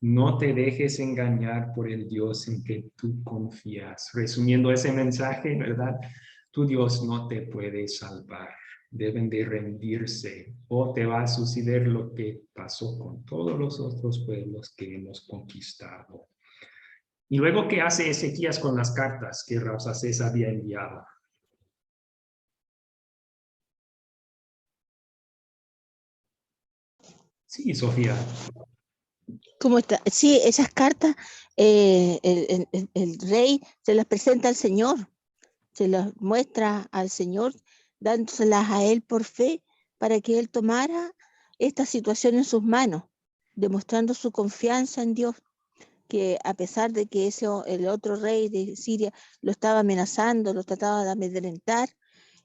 No te dejes engañar por el Dios en que tú confías. Resumiendo ese mensaje, ¿verdad? Tu Dios no te puede salvar. Deben de rendirse o te va a suceder lo que pasó con todos los otros pueblos que hemos conquistado. Y luego, ¿qué hace Ezequías con las cartas que Rabsacés había enviado? Sí, Sofía. ¿Cómo está? Sí, esas cartas, el rey se las presenta al Señor, se las muestra al Señor, dándoselas a él por fe, para que él tomara esta situación en sus manos demostrando su confianza en Dios, que a pesar de que el otro rey de Siria lo estaba amenazando, lo trataba de amedrentar,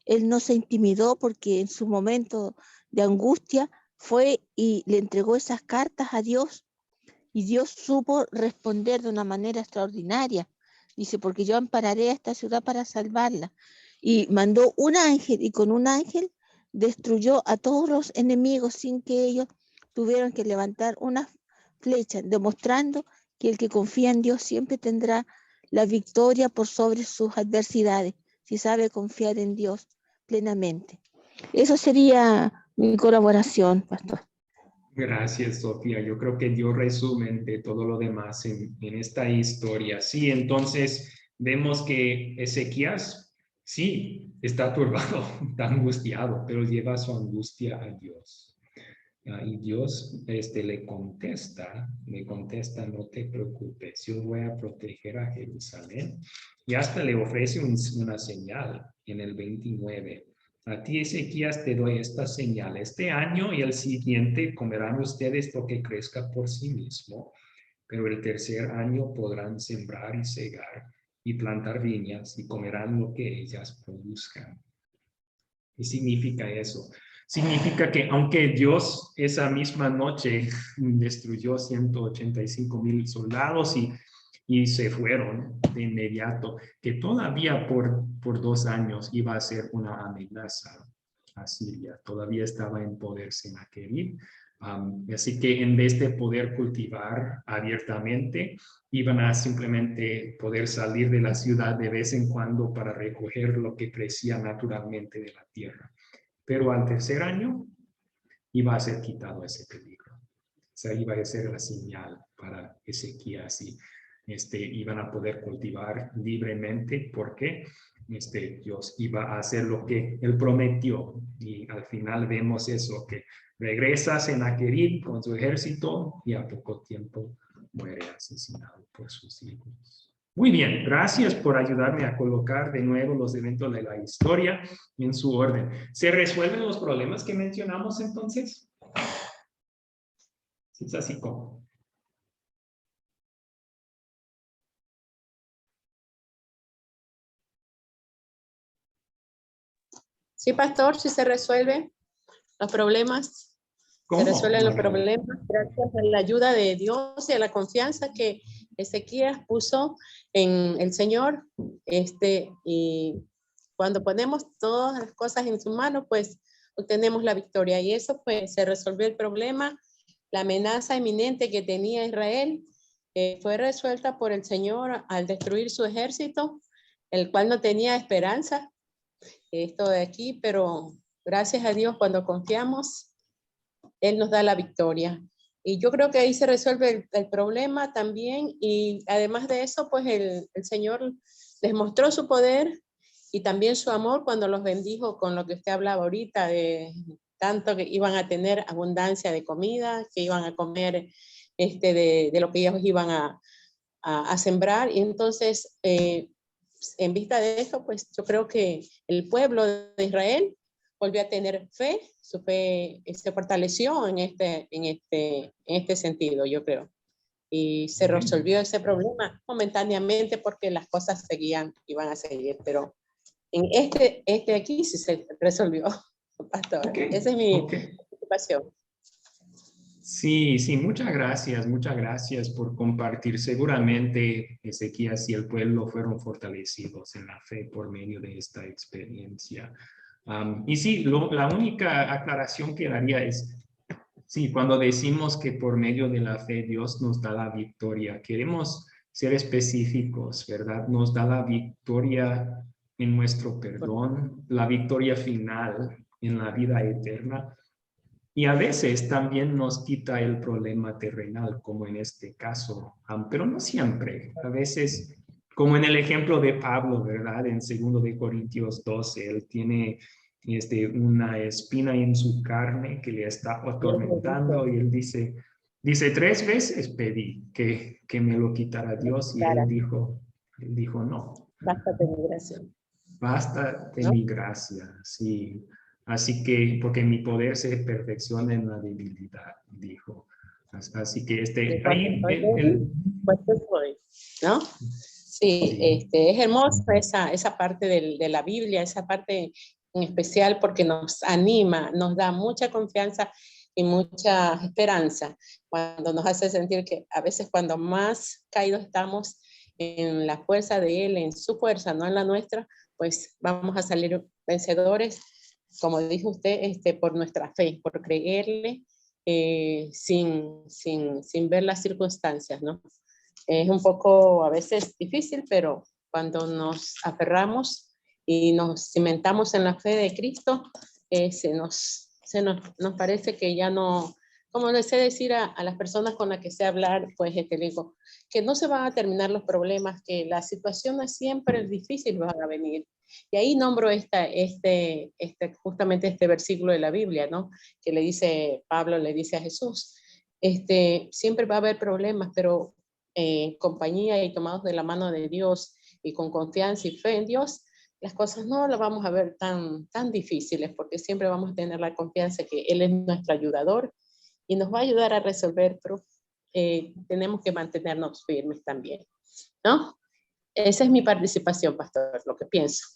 él no se intimidó porque en su momento de angustia fue y le entregó esas cartas a Dios, y Dios supo responder de una manera extraordinaria. Dice, porque yo ampararé a esta ciudad para salvarla. Y mandó un ángel, y con un ángel destruyó a todos los enemigos sin que ellos tuvieran que levantar una flecha, demostrando que el que confía en Dios siempre tendrá la victoria por sobre sus adversidades, si sabe confiar en Dios plenamente. Eso sería mi colaboración, pastor. Gracias, Sofía. Yo creo que dio resumen de todo lo demás en esta historia. Sí, entonces vemos que Ezequías, sí, está turbado, está angustiado, pero lleva su angustia a Dios. Y Dios le contesta, no te preocupes, yo voy a proteger a Jerusalén. Y hasta le ofrece una señal en el 29. A ti, Ezequías, te doy esta señal. Este año y el siguiente comerán ustedes lo que crezca por sí mismo, pero el tercer año podrán sembrar y cegar y plantar viñas y comerán lo que ellas produzcan. ¿Qué significa eso? Significa que aunque Dios esa misma noche destruyó 185,000 soldados y se fueron de inmediato, que todavía por 2 años iba a ser una amenaza a Siria. Todavía estaba en poder Sennacherib. Así que en vez de poder cultivar abiertamente, iban a simplemente poder salir de la ciudad de vez en cuando para recoger lo que crecía naturalmente de la tierra. Pero al tercer año iba a ser quitado ese peligro. O sea, iba a ser la señal para Ezequías y iban a poder cultivar libremente porque Dios iba a hacer lo que él prometió. Y al final vemos eso, que regresa a Sennacherib con su ejército y a poco tiempo muere asesinado por sus hijos. Muy bien, gracias por ayudarme a colocar de nuevo los eventos de la historia en su orden. ¿Se resuelven los problemas que mencionamos entonces? Es así como. Sí, pastor, sí se resuelven los problemas. ¿Cómo? Se resuelven los problemas gracias a la ayuda de Dios y a la confianza que Ezequías puso en el Señor. Y cuando ponemos todas las cosas en su mano, pues obtenemos la victoria. Y eso, pues, se resolvió el problema. La amenaza inminente que tenía Israel fue resuelta por el Señor al destruir su ejército, el cual no tenía esperanza. Esto de aquí, pero gracias a Dios, cuando confiamos, Él nos da la victoria. Y yo creo que ahí se resuelve el problema también. Y además de eso, pues el Señor les mostró su poder y también su amor cuando los bendijo con lo que usted hablaba ahorita, de tanto que iban a tener abundancia de comida, que iban a comer de lo que ellos iban a sembrar. Y entonces, en vista de esto, pues yo creo que el pueblo de Israel volvió a tener fe, su fe se fortaleció en este sentido, yo creo. Y se resolvió ese problema momentáneamente porque las cosas iban a seguir, pero en aquí sí se resolvió, pastor. Okay. Esa es mi preocupación. Sí, muchas gracias por compartir. Seguramente Ezequías y el pueblo fueron fortalecidos en la fe por medio de esta experiencia. Y sí, la única aclaración que daría es, sí, cuando decimos que por medio de la fe Dios nos da la victoria, queremos ser específicos, ¿verdad? Nos da la victoria en nuestro perdón, la victoria final en la vida eterna. Y a veces también nos quita el problema terrenal, como en este caso, pero no siempre. A veces, como en el ejemplo de Pablo, ¿verdad? En 2 de Corintios 12, él tiene una espina en su carne que le está atormentando y él dice 3 veces pedí que me lo quitara Dios y él dijo no. Basta de mi gracia. Basta de mi gracia, sí. Así que, porque mi poder se perfecciona en la debilidad, dijo. Así que de ahí, cuando soy, ¿no? Sí, Sí. es hermoso esa parte de la Biblia, esa parte en especial porque nos anima, nos da mucha confianza y mucha esperanza cuando nos hace sentir que a veces cuando más caídos estamos en la fuerza de Él, en su fuerza, no en la nuestra, pues vamos a salir vencedores, como dijo usted, por nuestra fe, por creerle sin ver las circunstancias, ¿no? Es un poco a veces difícil, pero cuando nos aferramos y nos cimentamos en la fe de Cristo, nos parece que ya no, como les sé decir a las personas con las que sé hablar, pues digo, que no se van a terminar los problemas, que las situaciones siempre difíciles van a venir. Y ahí nombro justamente este versículo de la Biblia, ¿no? Que le dice, Pablo le dice a Jesús, siempre va a haber problemas, pero compañía y tomados de la mano de Dios y con confianza y fe en Dios, las cosas no las vamos a ver tan difíciles, porque siempre vamos a tener la confianza que Él es nuestro ayudador y nos va a ayudar a resolver, pero tenemos que mantenernos firmes también, ¿no? Esa es mi participación, pastor, lo que pienso.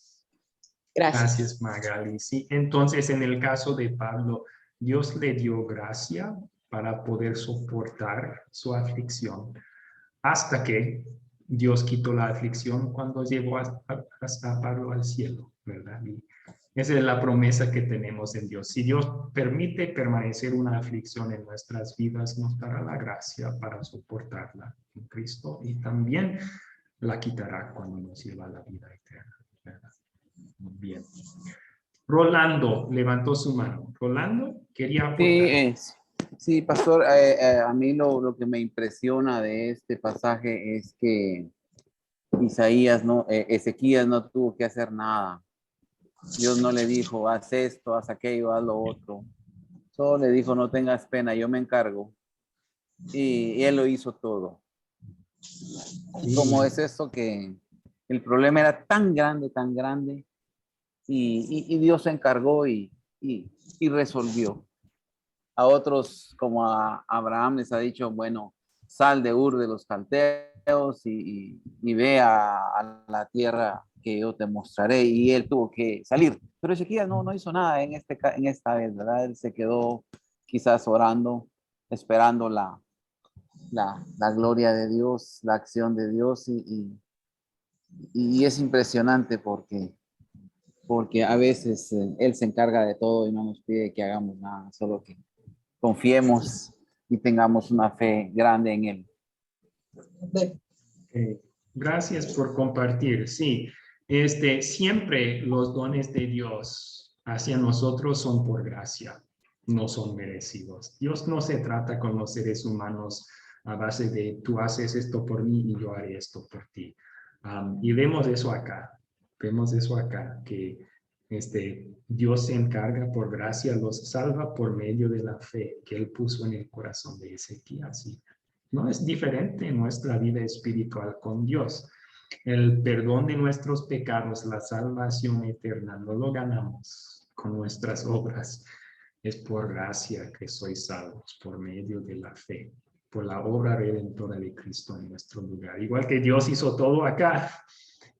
Gracias. Gracias, Magali. Sí, entonces en el caso de Pablo, Dios le dio gracia para poder soportar su aflicción hasta que Dios quitó la aflicción cuando llevó a Pablo al cielo, ¿verdad? Y esa es la promesa que tenemos en Dios. Si Dios permite permanecer una aflicción en nuestras vidas, nos dará la gracia para soportarla en Cristo y también la quitará cuando nos lleva a la vida eterna, ¿verdad? Muy bien. Rolando levantó su mano. Rolando quería aportar. Sí, pastor, a mí lo que me impresiona de este pasaje es que Ezequías no tuvo que hacer nada. Dios no le dijo, haz esto, haz aquello, haz lo otro. Solo le dijo, no tengas pena, yo me encargo. Y él lo hizo todo. ¿Cómo es esto que el problema era tan grande, y Dios se encargó y resolvió? A otros, como a Abraham, les ha dicho, bueno, sal de Ur de los Caldeos y ve a la tierra que yo te mostraré, y él tuvo que salir. Pero Ezequías no hizo nada en esta vez, ¿verdad? Él se quedó quizás orando, esperando la gloria de Dios, la acción de Dios, y es impresionante porque a veces Él se encarga de todo y no nos pide que hagamos nada, solo que confiemos y tengamos una fe grande en Él. Gracias por compartir. Sí, siempre los dones de Dios hacia nosotros son por gracia, no son merecidos. Dios no se trata con los seres humanos a base de tú haces esto por mí y yo haré esto por ti. Y vemos eso acá, que Dios se encarga por gracia, los salva por medio de la fe que Él puso en el corazón de Ezequías. No es diferente en nuestra vida espiritual con Dios. El perdón de nuestros pecados, la salvación eterna, no lo ganamos con nuestras obras. Es por gracia que sois salvos, por medio de la fe, por la obra redentora de Cristo en nuestro lugar. Igual que Dios hizo todo acá,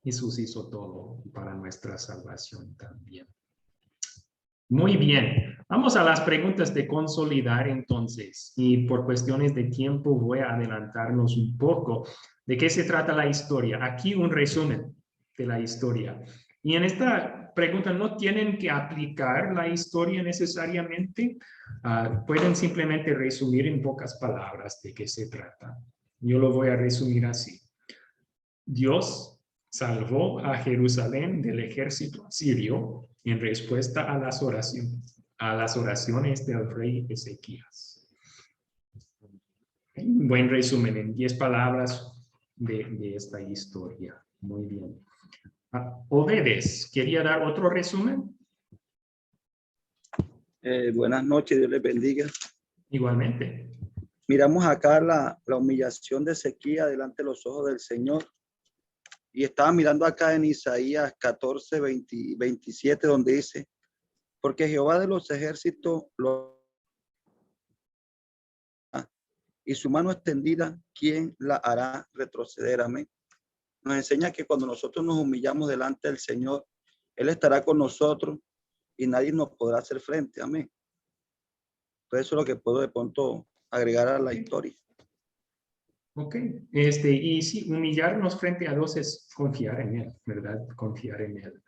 Jesús hizo todo para nuestra salvación también. Muy bien, vamos a las preguntas de consolidar entonces, y por cuestiones de tiempo voy a adelantarnos un poco. ¿De qué se trata la historia? Aquí un resumen de la historia. Y en esta pregunta no tienen que aplicar la historia necesariamente, pueden simplemente resumir en pocas palabras de qué se trata. Yo lo voy a resumir así. Dios salvó a Jerusalén del ejército sirio en respuesta a las oraciones del rey Ezequías. Un buen resumen en 10 palabras de esta historia. Muy bien. Obedes, ¿quería dar otro resumen? Buenas noches, Dios les bendiga. Igualmente. Miramos acá la humillación de Ezequías delante de los ojos del Señor. Y estaba mirando acá en Isaías 14, 27, donde dice, porque Jehová de los ejércitos y su mano extendida, ¿quién la hará retroceder? Amén. Nos enseña que cuando nosotros nos humillamos delante del Señor, Él estará con nosotros y nadie nos podrá hacer frente. Amén. Pues eso es lo que puedo de pronto agregar a la historia. Ok, y sí, humillarnos frente a Dios es confiar en Él, ¿verdad? Confiar en Él.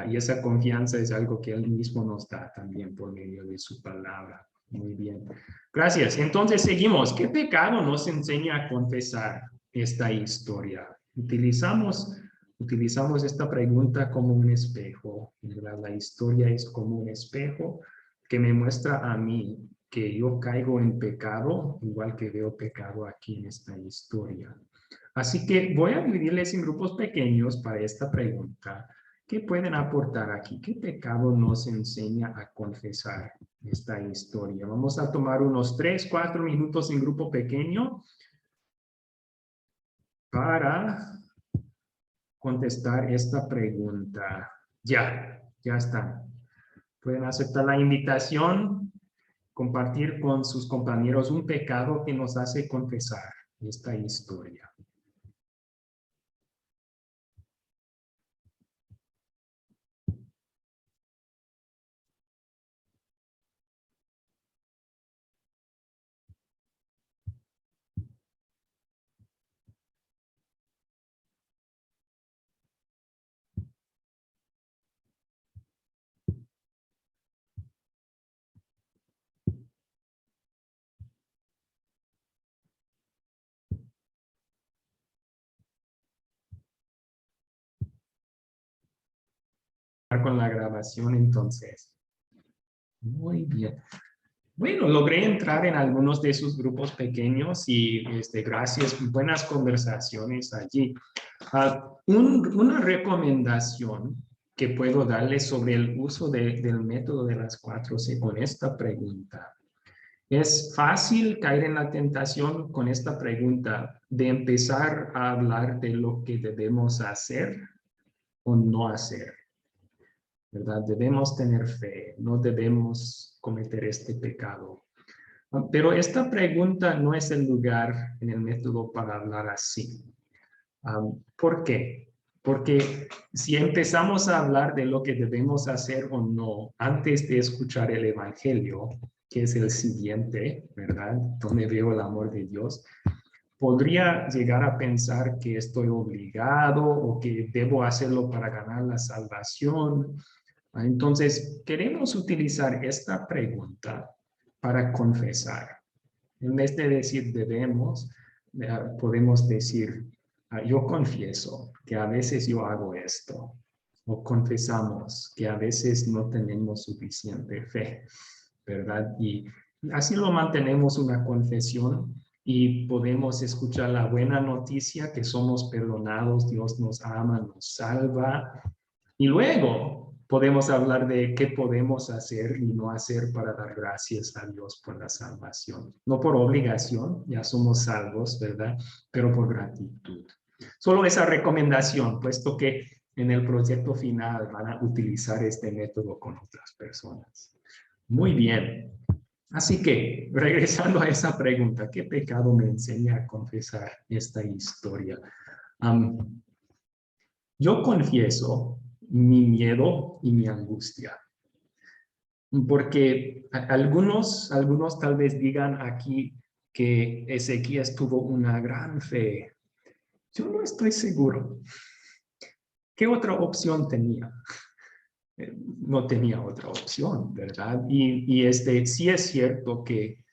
Y esa confianza es algo que Él mismo nos da también por medio de su palabra. Muy bien. Gracias. Entonces seguimos. ¿Qué pecado nos enseña a confesar esta historia? Utilizamos esta pregunta como un espejo, ¿verdad? La historia es como un espejo que me muestra a mí que yo caigo en pecado, igual que veo pecado aquí en esta historia. Así que voy a dividirles en grupos pequeños para esta pregunta. ¿Qué pueden aportar aquí? ¿Qué pecado nos enseña a confesar esta historia? Vamos a tomar unos 3, 4 minutos en grupo pequeño para contestar esta pregunta. Ya está. Pueden aceptar la invitación, compartir con sus compañeros un pecado que nos hace confesar esta historia. Con la grabación entonces. Muy bien. Bueno, logré entrar en algunos de sus grupos pequeños y gracias, buenas conversaciones allí. Una recomendación que puedo darles sobre el uso del método de las 4C con esta pregunta. Es fácil caer en la tentación con esta pregunta de empezar a hablar de lo que debemos hacer o no hacer. ¿Verdad? Debemos tener fe, no debemos cometer este pecado. Pero esta pregunta no es el lugar en el método para hablar así. ¿Por qué? Porque si empezamos a hablar de lo que debemos hacer o no antes de escuchar el evangelio, que es el siguiente, ¿verdad? Donde veo el amor de Dios, podría llegar a pensar que estoy obligado o que debo hacerlo para ganar la salvación. Entonces, queremos utilizar esta pregunta para confesar. En vez de decir debemos, podemos decir, yo confieso que a veces yo hago esto. O confesamos que a veces no tenemos suficiente fe, ¿verdad? Y así lo mantenemos una confesión y podemos escuchar la buena noticia que somos perdonados, Dios nos ama, nos salva. Y luego podemos hablar de qué podemos hacer y no hacer para dar gracias a Dios por la salvación. No por obligación, ya somos salvos, ¿verdad? Pero por gratitud. Solo esa recomendación, puesto que en el proyecto final van a utilizar este método con otras personas. Muy bien. Así que, regresando a esa pregunta, ¿qué pecado me enseña a confesar esta historia? Yo confieso mi miedo y mi angustia. Porque algunos tal vez digan aquí que Ezequías tuvo una gran fe. Yo no estoy seguro. ¿Qué otra opción tenía? No tenía otra opción, ¿verdad? Y sí es cierto que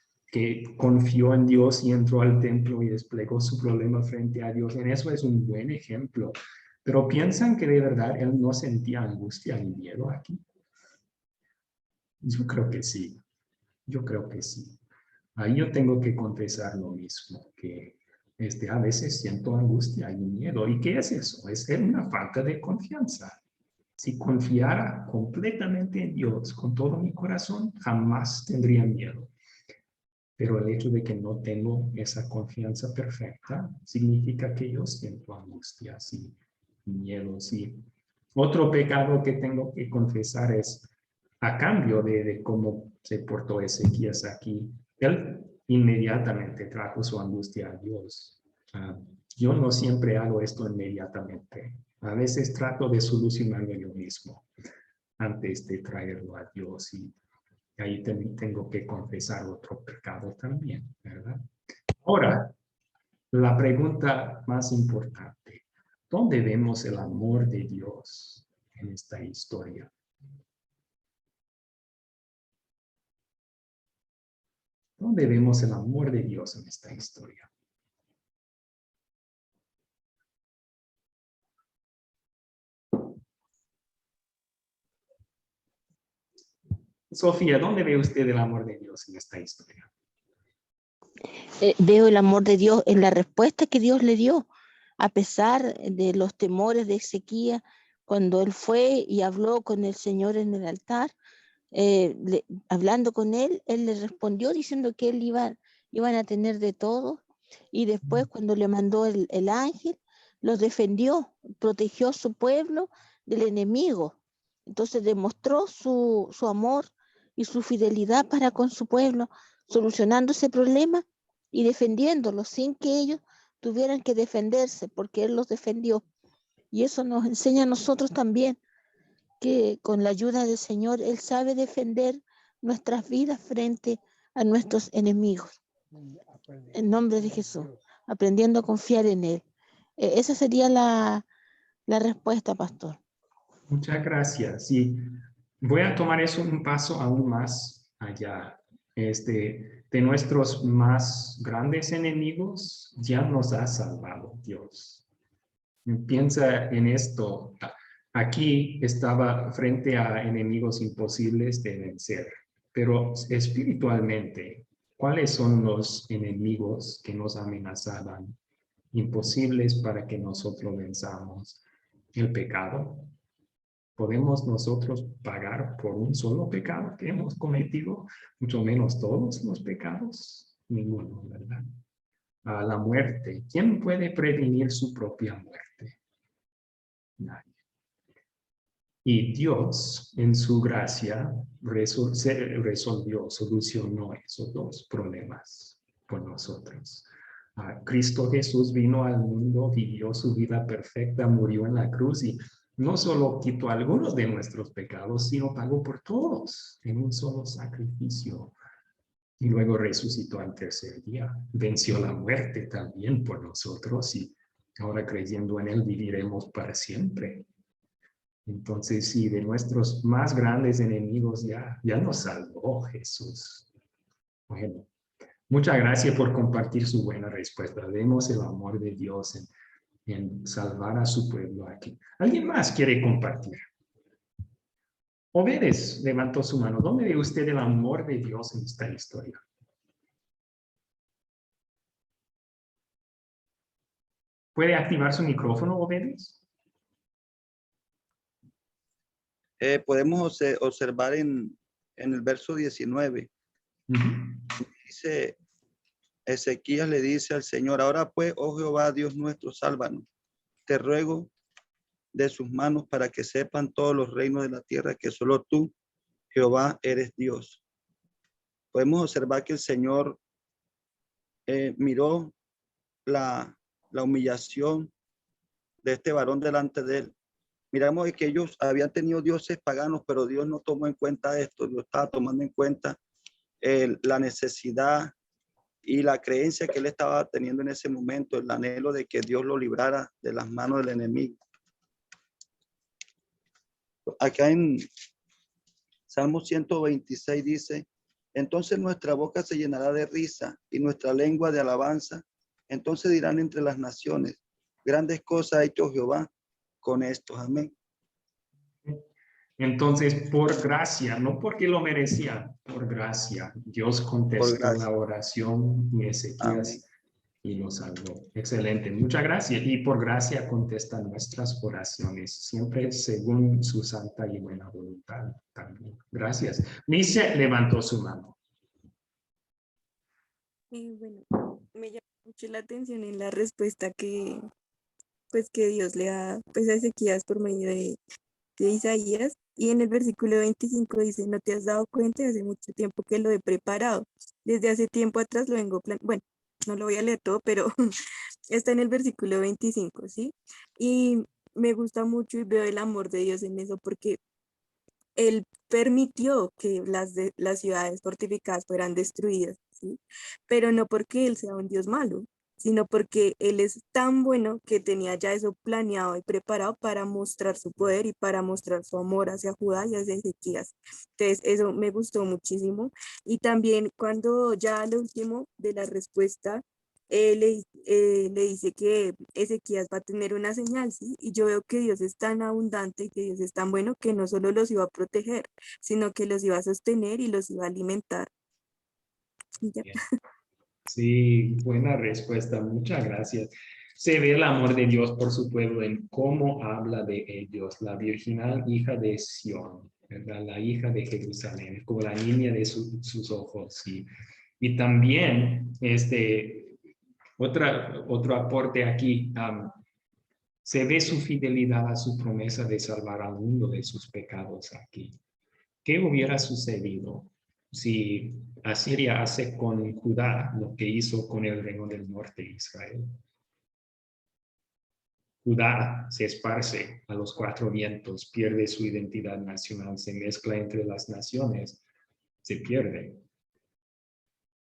confió en Dios y entró al templo y desplegó su problema frente a Dios. En eso es un buen ejemplo. Pero ¿piensan que de verdad él no sentía angustia ni miedo aquí? Yo creo que sí. Yo creo que sí. Ahí yo tengo que confesar lo mismo, que a veces siento angustia y miedo. ¿Y qué es eso? Es una falta de confianza. Si confiara completamente en Dios con todo mi corazón, jamás tendría miedo. Pero el hecho de que no tengo esa confianza perfecta significa que yo siento angustia, sí, miedo, sí. Otro pecado que tengo que confesar es a cambio de cómo se portó Ezequías aquí. Él inmediatamente trajo su angustia a Dios. Yo no siempre hago esto inmediatamente. A veces trato de solucionarlo yo mismo antes de traerlo a Dios, y ahí tengo que confesar otro pecado también, ¿verdad? Ahora, la pregunta más importante: ¿dónde vemos el amor de Dios en esta historia? ¿Dónde vemos el amor de Dios en esta historia? Sofía, ¿dónde ve usted el amor de Dios en esta historia? Veo el amor de Dios en la respuesta que Dios le dio, a pesar de los temores de Ezequías, cuando él fue y habló con el Señor en el altar, hablando con él le respondió diciendo que él iban a tener de todo, y después cuando le mandó el ángel, los defendió, protegió a su pueblo del enemigo. Entonces demostró su amor y su fidelidad para con su pueblo, solucionando ese problema y defendiéndolos sin que ellos tuvieran que defenderse, porque Él los defendió. Y eso nos enseña a nosotros también, que con la ayuda del Señor, Él sabe defender nuestras vidas frente a nuestros enemigos. En nombre de Jesús, aprendiendo a confiar en Él. Esa sería la respuesta, pastor. Muchas gracias. Y voy a tomar eso un paso aún más allá. De nuestros más grandes enemigos, ya nos ha salvado Dios. Piensa en esto. Aquí estaba frente a enemigos imposibles de vencer, pero espiritualmente, ¿cuáles son los enemigos que nos amenazaban, imposibles para que nosotros venzamos? El pecado. ¿Podemos nosotros pagar por un solo pecado que hemos cometido? Mucho menos todos los pecados. Ninguno, ¿verdad? La muerte. ¿Quién puede prevenir su propia muerte? Nadie. Y Dios, en su gracia, solucionó esos dos problemas por nosotros. Cristo Jesús vino al mundo, vivió su vida perfecta, murió en la cruz y no solo quitó algunos de nuestros pecados, sino pagó por todos en un solo sacrificio. Y luego resucitó al tercer día. Venció la muerte también por nosotros y ahora creyendo en Él viviremos para siempre. Entonces, sí, de nuestros más grandes enemigos ya nos salvó Jesús. Bueno, muchas gracias por compartir su buena respuesta. Vemos el amor de Dios en salvar a su pueblo aquí. ¿Alguien más quiere compartir? Obedes levantó su mano. ¿Dónde ve usted el amor de Dios en esta historia? ¿Puede activar su micrófono, Obedes? Podemos observar en el verso 19. Dice, Ezequías le dice al Señor: ahora pues, oh Jehová, Dios nuestro, sálvanos. Te ruego de sus manos para que sepan todos los reinos de la tierra que solo tú, Jehová, eres Dios. Podemos observar que el Señor miró la humillación de este varón delante de él. Miramos que ellos habían tenido dioses paganos, pero Dios no tomó en cuenta esto. Dios estaba tomando en cuenta la necesidad y la creencia que él estaba teniendo en ese momento, el anhelo de que Dios lo librara de las manos del enemigo. Acá en Salmo 126 dice: entonces nuestra boca se llenará de risa y nuestra lengua de alabanza. Entonces dirán entre las naciones: grandes cosas ha hecho Jehová con estos. Amén. Entonces, por gracia, no porque lo merecía, por gracia, Dios contestó la oración de Ezequías y lo salvó. Excelente, muchas gracias. Y por gracia contesta nuestras oraciones, siempre según su santa y buena voluntad también. Gracias. Nice levantó su mano. Bueno, me llama mucho la atención en la respuesta que Dios le da pues, a Ezequías por medio de Isaías. Y en el versículo 25 dice: no te has dado cuenta, hace mucho tiempo que lo he preparado. Desde hace tiempo atrás lo vengo bueno, no lo voy a leer todo, pero está en el versículo 25, ¿sí? Y me gusta mucho y veo el amor de Dios en eso porque Él permitió que las ciudades fortificadas fueran destruidas, ¿sí? Pero no porque Él sea un Dios malo, sino porque Él es tan bueno que tenía ya eso planeado y preparado para mostrar su poder y para mostrar su amor hacia Judá y hacia Ezequías. Entonces, eso me gustó muchísimo. Y también cuando ya lo último de la respuesta, le dice que Ezequías va a tener una señal, ¿sí? Y yo veo que Dios es tan abundante y que Dios es tan bueno que no solo los iba a proteger, sino que los iba a sostener y los iba a alimentar. Y ya. Bien. Sí, buena respuesta, muchas gracias. Se ve el amor de Dios por su pueblo en cómo habla de ellos, la virginal hija de Sión, ¿verdad? La hija de Jerusalén, como la niña de sus ojos. Sí. Y también, otro aporte aquí, se ve su fidelidad a su promesa de salvar al mundo de sus pecados aquí. ¿Qué hubiera sucedido si Asiria hace con Judá lo que hizo con el reino del norte de Israel? Judá se esparce a los cuatro vientos, pierde su identidad nacional, se mezcla entre las naciones, se pierde.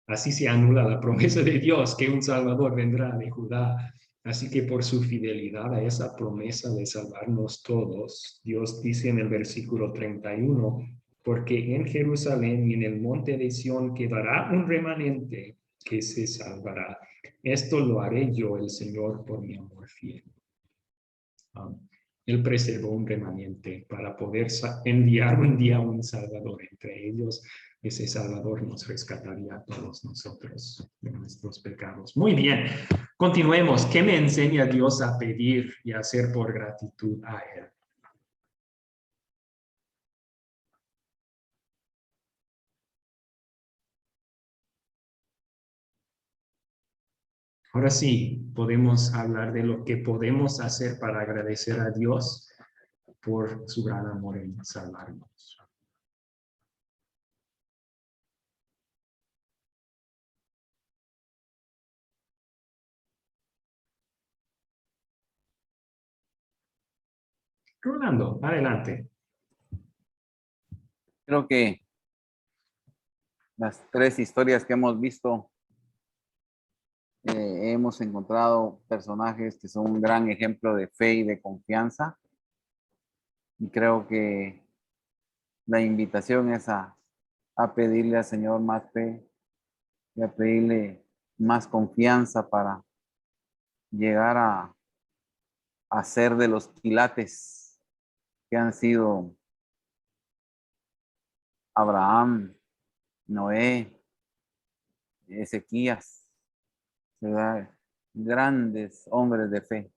Así se anula la promesa de Dios que un Salvador vendrá de Judá. Así que por su fidelidad a esa promesa de salvarnos todos, Dios dice en el versículo 31, porque en Jerusalén y en el monte de Sión quedará un remanente que se salvará. Esto lo haré yo, el Señor, por mi amor fiel. Él preservó un remanente para poder enviar un día un Salvador. Entre ellos, ese Salvador nos rescataría a todos nosotros de nuestros pecados. Muy bien, continuemos. ¿Qué me enseña Dios a pedir y a hacer por gratitud a Él? Ahora sí, podemos hablar de lo que podemos hacer para agradecer a Dios por su gran amor en salvarnos. Rolando, adelante. Creo que las tres historias que hemos visto, hemos encontrado personajes que son un gran ejemplo de fe y de confianza. Y creo que la invitación es a pedirle al Señor más fe y a pedirle más confianza para llegar a ser de los quilates que han sido Abraham, Noé, Ezequías, ¿verdad? Grandes hombres de fe.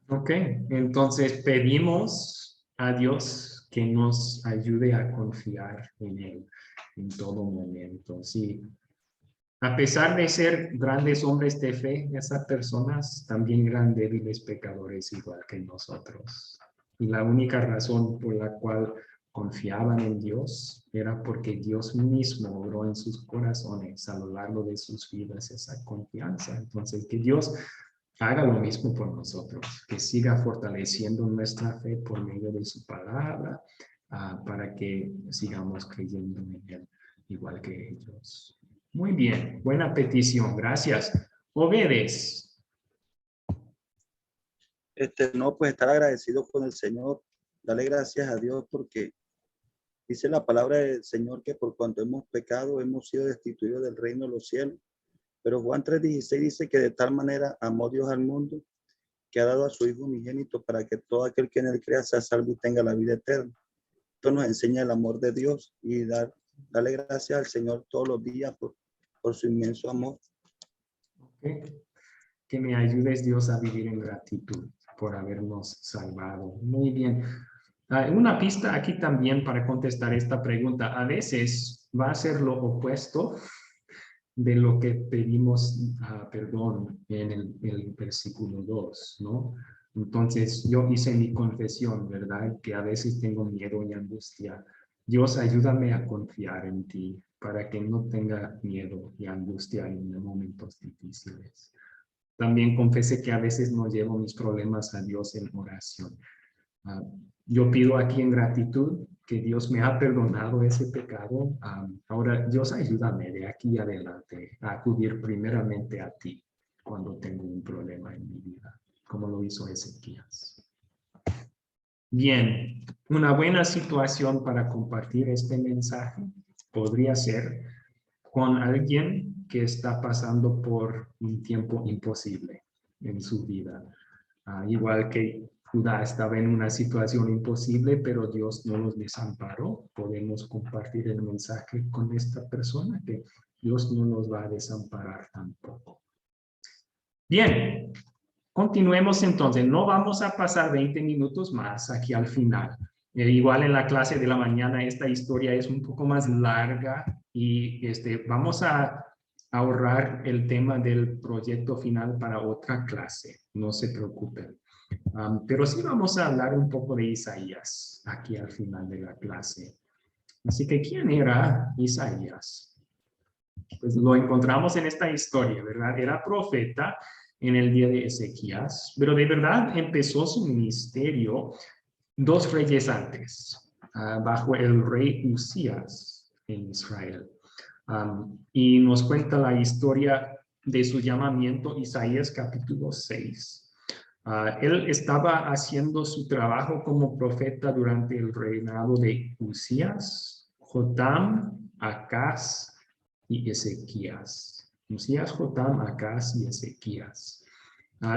Ok, entonces pedimos a Dios que nos ayude a confiar en Él en todo momento. Sí. A pesar de ser grandes hombres de fe, esas personas también eran débiles pecadores igual que nosotros. Y la única razón por la cual confiaban en Dios era porque Dios mismo obró en sus corazones a lo largo de sus vidas esa confianza. Entonces, que Dios haga lo mismo por nosotros, que siga fortaleciendo nuestra fe por medio de su palabra, para que sigamos creyendo en Él, igual que ellos. Muy bien, buena petición, gracias. Obedes. No, pues estar agradecido con el Señor, darle gracias a Dios porque dice la palabra del Señor que por cuanto hemos pecado hemos sido destituidos del reino de los cielos. Pero Juan 3:16 dice que de tal manera amó Dios al mundo que ha dado a su Hijo unigénito para que todo aquel que en él crea sea salvo y tenga la vida eterna. Esto nos enseña el amor de Dios y darle gracias al Señor todos los días por su inmenso amor. Okay. Que me ayudes, Dios, a vivir en gratitud por habernos salvado. Muy bien. Una pista aquí también para contestar esta pregunta. A veces va a ser lo opuesto de lo que pedimos perdón en el versículo 2, ¿no? Entonces, yo hice mi confesión, ¿verdad? Que a veces tengo miedo y angustia Dios, ayúdame a confiar en ti para que no tenga miedo y angustia en momentos difíciles. También confesé que a veces no llevo mis problemas a Dios en oración. Yo pido aquí en gratitud que Dios me ha perdonado ese pecado. Ahora, Dios, ayúdame de aquí adelante a acudir primeramente a ti cuando tengo un problema en mi vida, como lo hizo Ezequías. Bien, una buena situación para compartir este mensaje podría ser con alguien que está pasando por un tiempo imposible en su vida. Igual que Judá estaba en una situación imposible, pero Dios no los desamparó. Podemos compartir el mensaje con esta persona que Dios no nos va a desamparar tampoco. Bien, continuemos entonces. No vamos a pasar 20 minutos más aquí al final. Igual en la clase de la mañana esta historia es un poco más larga y vamos a ahorrar el tema del proyecto final para otra clase. No se preocupen. Pero sí vamos a hablar un poco de Isaías aquí al final de la clase. Así que, ¿quién era Isaías? Pues lo encontramos en esta historia, ¿verdad? Era profeta en el día de Ezequías, pero de verdad empezó su ministerio 2 reyes antes, bajo el rey Usías en Israel. Y nos cuenta la historia de su llamamiento, Isaías capítulo 6. Él estaba haciendo su trabajo como profeta durante el reinado de Usías, Jotam, Acaz y Ezequías. Usías, Jotam, Acaz y Ezequías.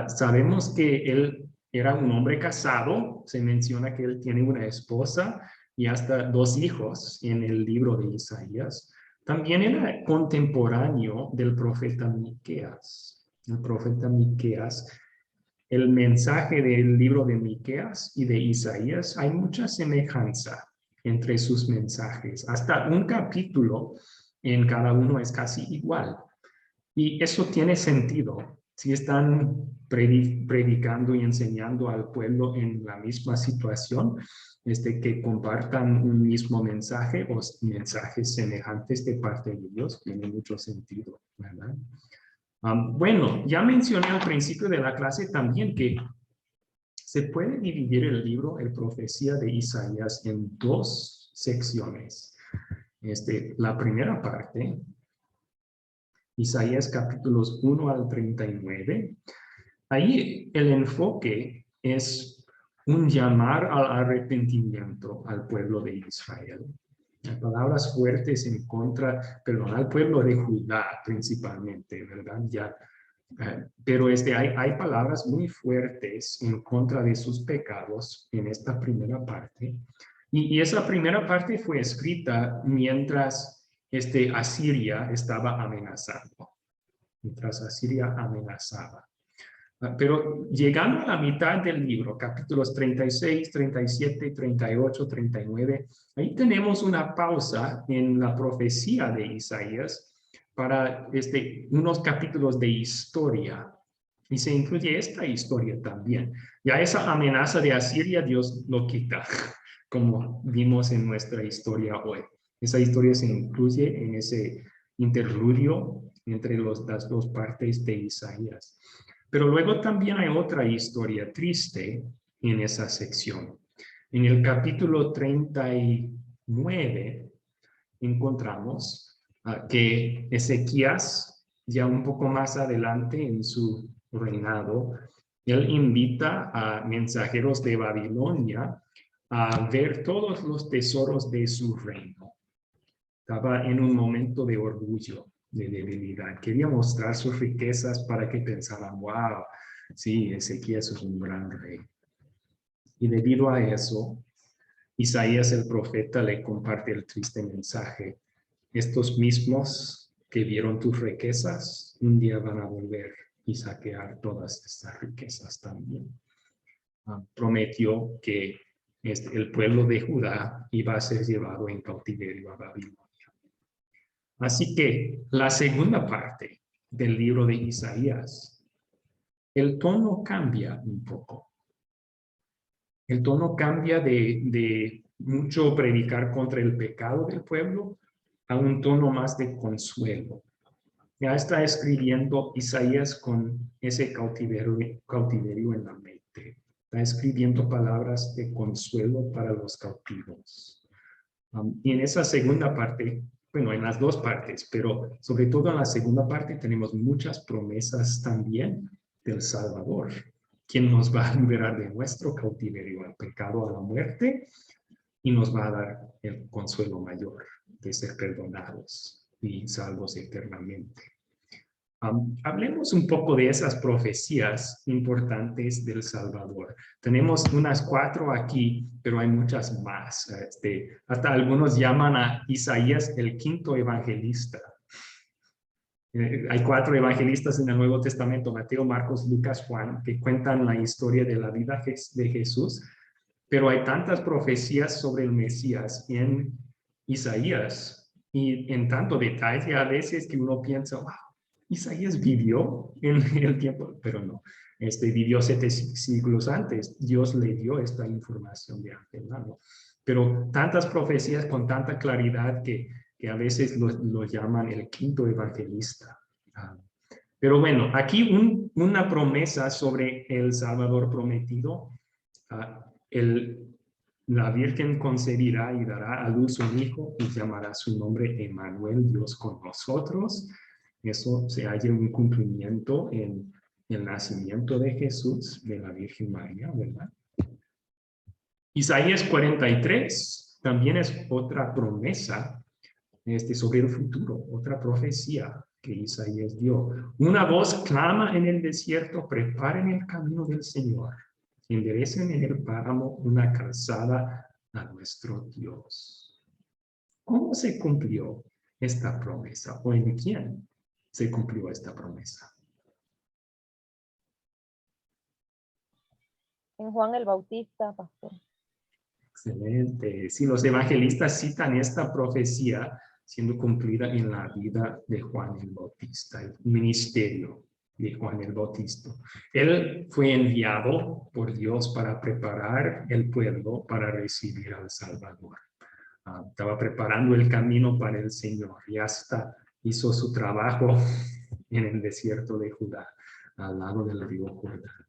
Sabemos que él era un hombre casado. Se menciona que él tiene una esposa y hasta 2 hijos en el libro de Isaías. También era contemporáneo del profeta Miqueas. El profeta Miqueas, el mensaje del libro de Miqueas y de Isaías, hay mucha semejanza entre sus mensajes. Hasta un capítulo en cada uno es casi igual. Y eso tiene sentido. Si están predicando y enseñando al pueblo en la misma situación, que compartan un mismo mensaje o mensajes semejantes de parte de Dios, tiene mucho sentido, ¿verdad? Bueno, ya mencioné al principio de la clase también que se puede dividir el libro, el profecía de Isaías, en 2 secciones. La primera parte, Isaías capítulos 1 al 39, ahí el enfoque es un llamar al arrepentimiento al pueblo de Israel. Hay palabras fuertes en contra, perdón, al pueblo de Judá principalmente, ¿verdad? Pero hay palabras muy fuertes en contra de sus pecados en esta primera parte. Y esa primera parte fue escrita mientras Asiria estaba amenazando. Mientras Asiria amenazaba. Pero llegando a la mitad del libro, capítulos 36, 37, 38, 39, ahí tenemos una pausa en la profecía de Isaías para unos capítulos de historia. Y se incluye esta historia también. Ya esa amenaza de Asiria, Dios lo quita, como vimos en nuestra historia hoy. Esa historia se incluye en ese interludio entre las 2 partes de Isaías. Pero luego también hay otra historia triste en esa sección. En el capítulo 39 encontramos que Ezequías, ya un poco más adelante en su reinado, él invita a mensajeros de Babilonia a ver todos los tesoros de su reino. Estaba en un momento de orgullo, de debilidad. Quería mostrar sus riquezas para que pensaran, wow, sí, Ezequías es un gran rey. Y debido a eso, Isaías el profeta le comparte el triste mensaje. Estos mismos que vieron tus riquezas, un día van a volver y saquear todas estas riquezas también. Prometió que el pueblo de Judá iba a ser llevado en cautiverio a Babilonia. Así que la segunda parte del libro de Isaías, el tono cambia un poco. El tono cambia de mucho predicar contra el pecado del pueblo a un tono más de consuelo. Ya está escribiendo Isaías con ese cautiverio en la mente. Está escribiendo palabras de consuelo para los cautivos. Y en esa segunda parte, bueno, en las dos partes, pero sobre todo en la segunda parte tenemos muchas promesas también del Salvador, quien nos va a liberar de nuestro cautiverio, al pecado, a la muerte, y nos va a dar el consuelo mayor de ser perdonados y salvos eternamente. Hablemos un poco de esas profecías importantes del Salvador. Tenemos unas 4 aquí, pero hay muchas más. Hasta algunos llaman a Isaías el quinto evangelista. Hay 4 evangelistas en el Nuevo Testamento, Mateo, Marcos, Lucas, Juan, que cuentan la historia de la vida de Jesús, pero hay tantas profecías sobre el Mesías en Isaías y en tanto detalle a veces que uno piensa, wow, Isaías vivió en el tiempo, pero no, vivió 7 siglos antes. Dios le dio esta información de antemano. Pero tantas profecías con tanta claridad que a veces lo llaman el quinto evangelista. Pero bueno, aquí una promesa sobre el Salvador prometido. La Virgen concebirá y dará a luz un hijo y llamará su nombre Emmanuel, Dios con nosotros. Eso se halla un cumplimiento en el nacimiento de Jesús, de la Virgen María, ¿verdad? Isaías 43 también es otra promesa sobre el futuro, otra profecía que Isaías dio. Una voz clama en el desierto, preparen el camino del Señor, enderecen en el páramo una calzada a nuestro Dios. ¿Cómo se cumplió esta promesa? ¿O en quién se cumplió esta promesa? En Juan el Bautista, pastor. Excelente. Sí, los evangelistas citan esta profecía siendo cumplida en la vida de Juan el Bautista, el ministerio de Juan el Bautista. Él fue enviado por Dios para preparar el pueblo para recibir al Salvador. Estaba preparando el camino para el Señor y hasta hizo su trabajo en el desierto de Judá, al lado del río Jordán.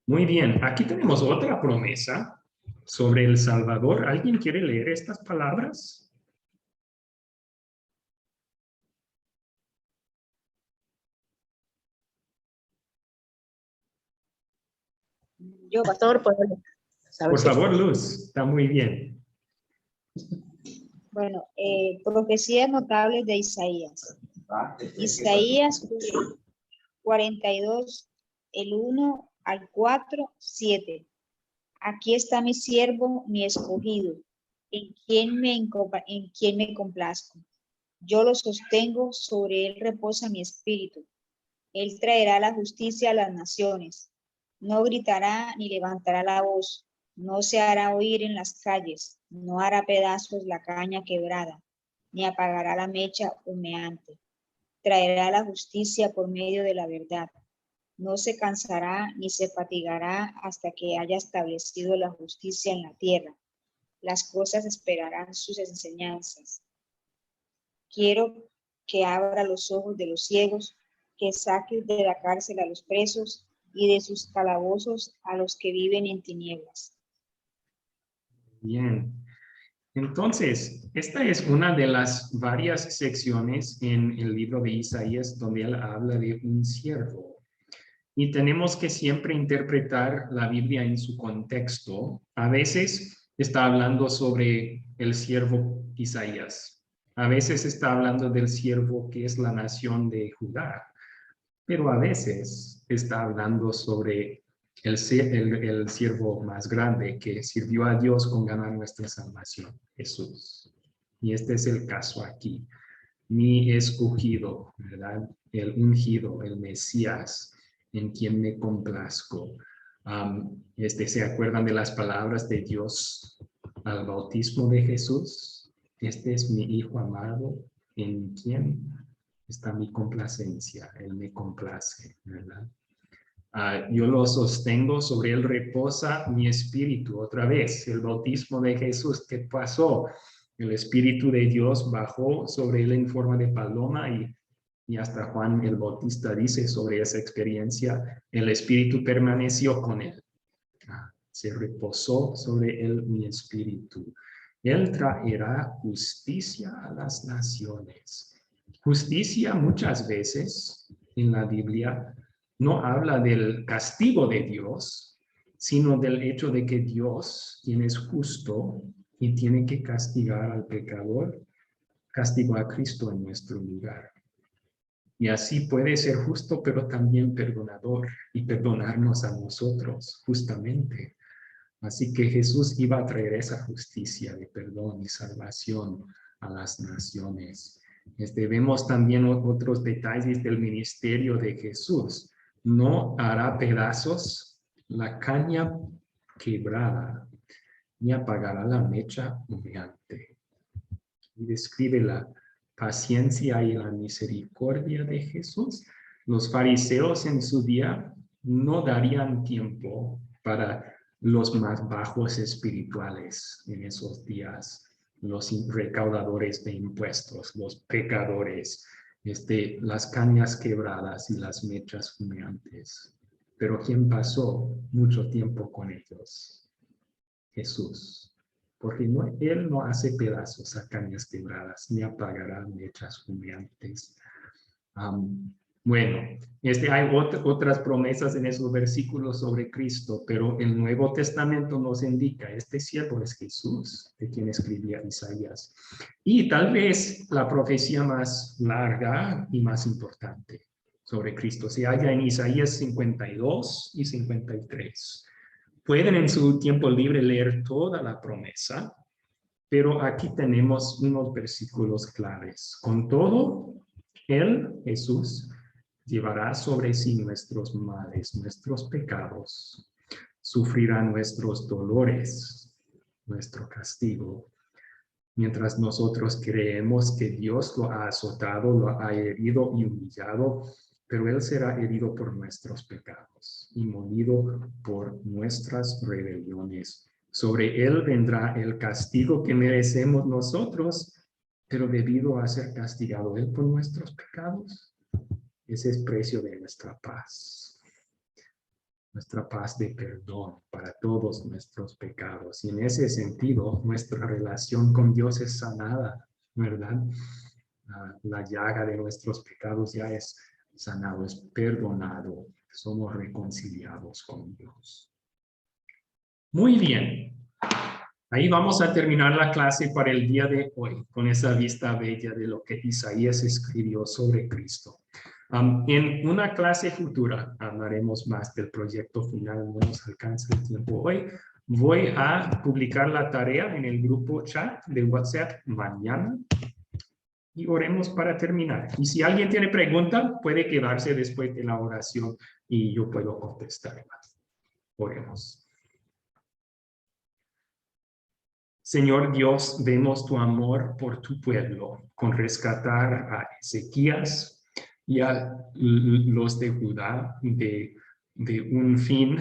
Muy bien, aquí tenemos otra promesa sobre el Salvador. ¿Alguien quiere leer estas palabras? Yo, pastor, pues, Por favor, Luz, está muy bien. bueno, profecías notables de Isaías. Isaías 42, el 1 al 4, 7. Aquí está mi siervo, mi escogido, en quien me complazco. Yo lo sostengo, sobre él reposa mi espíritu. Él traerá la justicia a las naciones. No gritará ni levantará la voz. No se hará oír en las calles. No hará pedazos la caña quebrada, ni apagará la mecha humeante. Traerá la justicia por medio de la verdad. No se cansará ni se fatigará hasta que haya establecido la justicia en la tierra. Las cosas esperarán sus enseñanzas. Quiero que abra los ojos de los ciegos, que saque de la cárcel a los presos y de sus calabozos a los que viven en tinieblas. Bien. Entonces, esta es una de las varias secciones en el libro de Isaías donde él habla de un siervo. Y tenemos que siempre interpretar la Biblia en su contexto. A veces está hablando sobre el siervo Isaías. A veces está hablando del siervo que es la nación de Judá. Pero a veces está hablando sobre el siervo más grande que sirvió a Dios con ganar nuestra salvación, Jesús. Y este es el caso aquí. Mi escogido, ¿verdad? El ungido, el Mesías, en quien me complazco. ¿Se acuerdan de las palabras de Dios al bautismo de Jesús? Este es mi Hijo amado, en quien está mi complacencia. Él me complace, ¿verdad? Yo lo sostengo, sobre él reposa mi espíritu. Otra vez, el bautismo de Jesús, ¿qué pasó? El Espíritu de Dios bajó sobre él en forma de paloma y hasta Juan el Bautista dice sobre esa experiencia, el Espíritu permaneció con él. Se reposó sobre él mi espíritu. Él traerá justicia a las naciones. Justicia muchas veces en la Biblia no habla del castigo de Dios, sino del hecho de que Dios, quien es justo y tiene que castigar al pecador, castigó a Cristo en nuestro lugar. Y así puede ser justo, pero también perdonador y perdonarnos a nosotros, justamente. Así que Jesús iba a traer esa justicia de perdón y salvación a las naciones. Vemos también otros detalles del ministerio de Jesús. No hará pedazos la caña quebrada, ni apagará la mecha humeante. Y describe la paciencia y la misericordia de Jesús. Los fariseos en su día no darían tiempo para los más bajos espirituales en esos días, los recaudadores de impuestos, los pecadores, las cañas quebradas y las mechas humeantes. Pero ¿quién pasó mucho tiempo con ellos? Jesús. Porque él no hace pedazos a cañas quebradas, ni apagará mechas humeantes. Bueno, hay otras promesas en esos versículos sobre Cristo, pero el Nuevo Testamento nos indica, este siervo es Jesús, de quien escribía Isaías. Y tal vez la profecía más larga y más importante sobre Cristo se halla en Isaías 52 y 53. Pueden en su tiempo libre leer toda la promesa, pero aquí tenemos unos versículos claves. Con todo, él, Jesús, llevará sobre sí nuestros males, nuestros pecados, sufrirá nuestros dolores, nuestro castigo. Mientras nosotros creemos que Dios lo ha azotado, lo ha herido y humillado, pero él será herido por nuestros pecados y molido por nuestras rebeliones. Sobre él vendrá el castigo que merecemos nosotros, pero debido a ser castigado él por nuestros pecados, ese es precio de nuestra paz de perdón para todos nuestros pecados. Y en ese sentido, nuestra relación con Dios es sanada, ¿verdad? La llaga de nuestros pecados ya es sanado, es perdonado, somos reconciliados con Dios. Muy bien. Ahí vamos a terminar la clase para el día de hoy, con esa vista bella de lo que Isaías escribió sobre Cristo. En una clase futura hablaremos más del proyecto final, no nos alcanza el tiempo hoy. Voy a publicar la tarea en el grupo chat de WhatsApp mañana y oremos para terminar. Y si alguien tiene pregunta, puede quedarse después de la oración y yo puedo contestar. Oremos. Señor Dios, vemos tu amor por tu pueblo, con rescatar a Ezequías y a los de Judá de un fin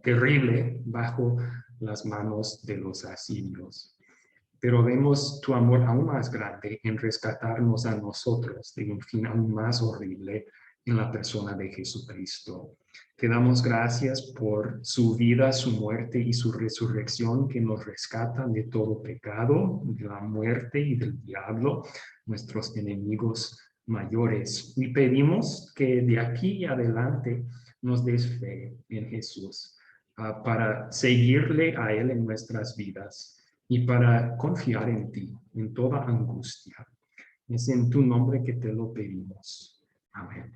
terrible bajo las manos de los asirios. Pero vemos tu amor aún más grande en rescatarnos a nosotros de un fin aún más horrible en la persona de Jesucristo. Te damos gracias por su vida, su muerte y su resurrección que nos rescatan de todo pecado, de la muerte y del diablo, nuestros enemigos mayores. Y pedimos que de aquí adelante nos des fe en Jesús para seguirle a Él en nuestras vidas y para confiar en ti, en toda angustia. Es en tu nombre que te lo pedimos. Amén.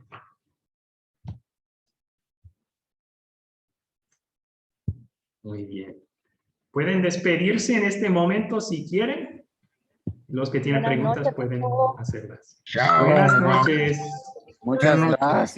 Muy bien. Pueden despedirse en este momento si quieren. Los que tienen preguntas pueden hacerlas. Chao. Buenas noches. Muchas gracias.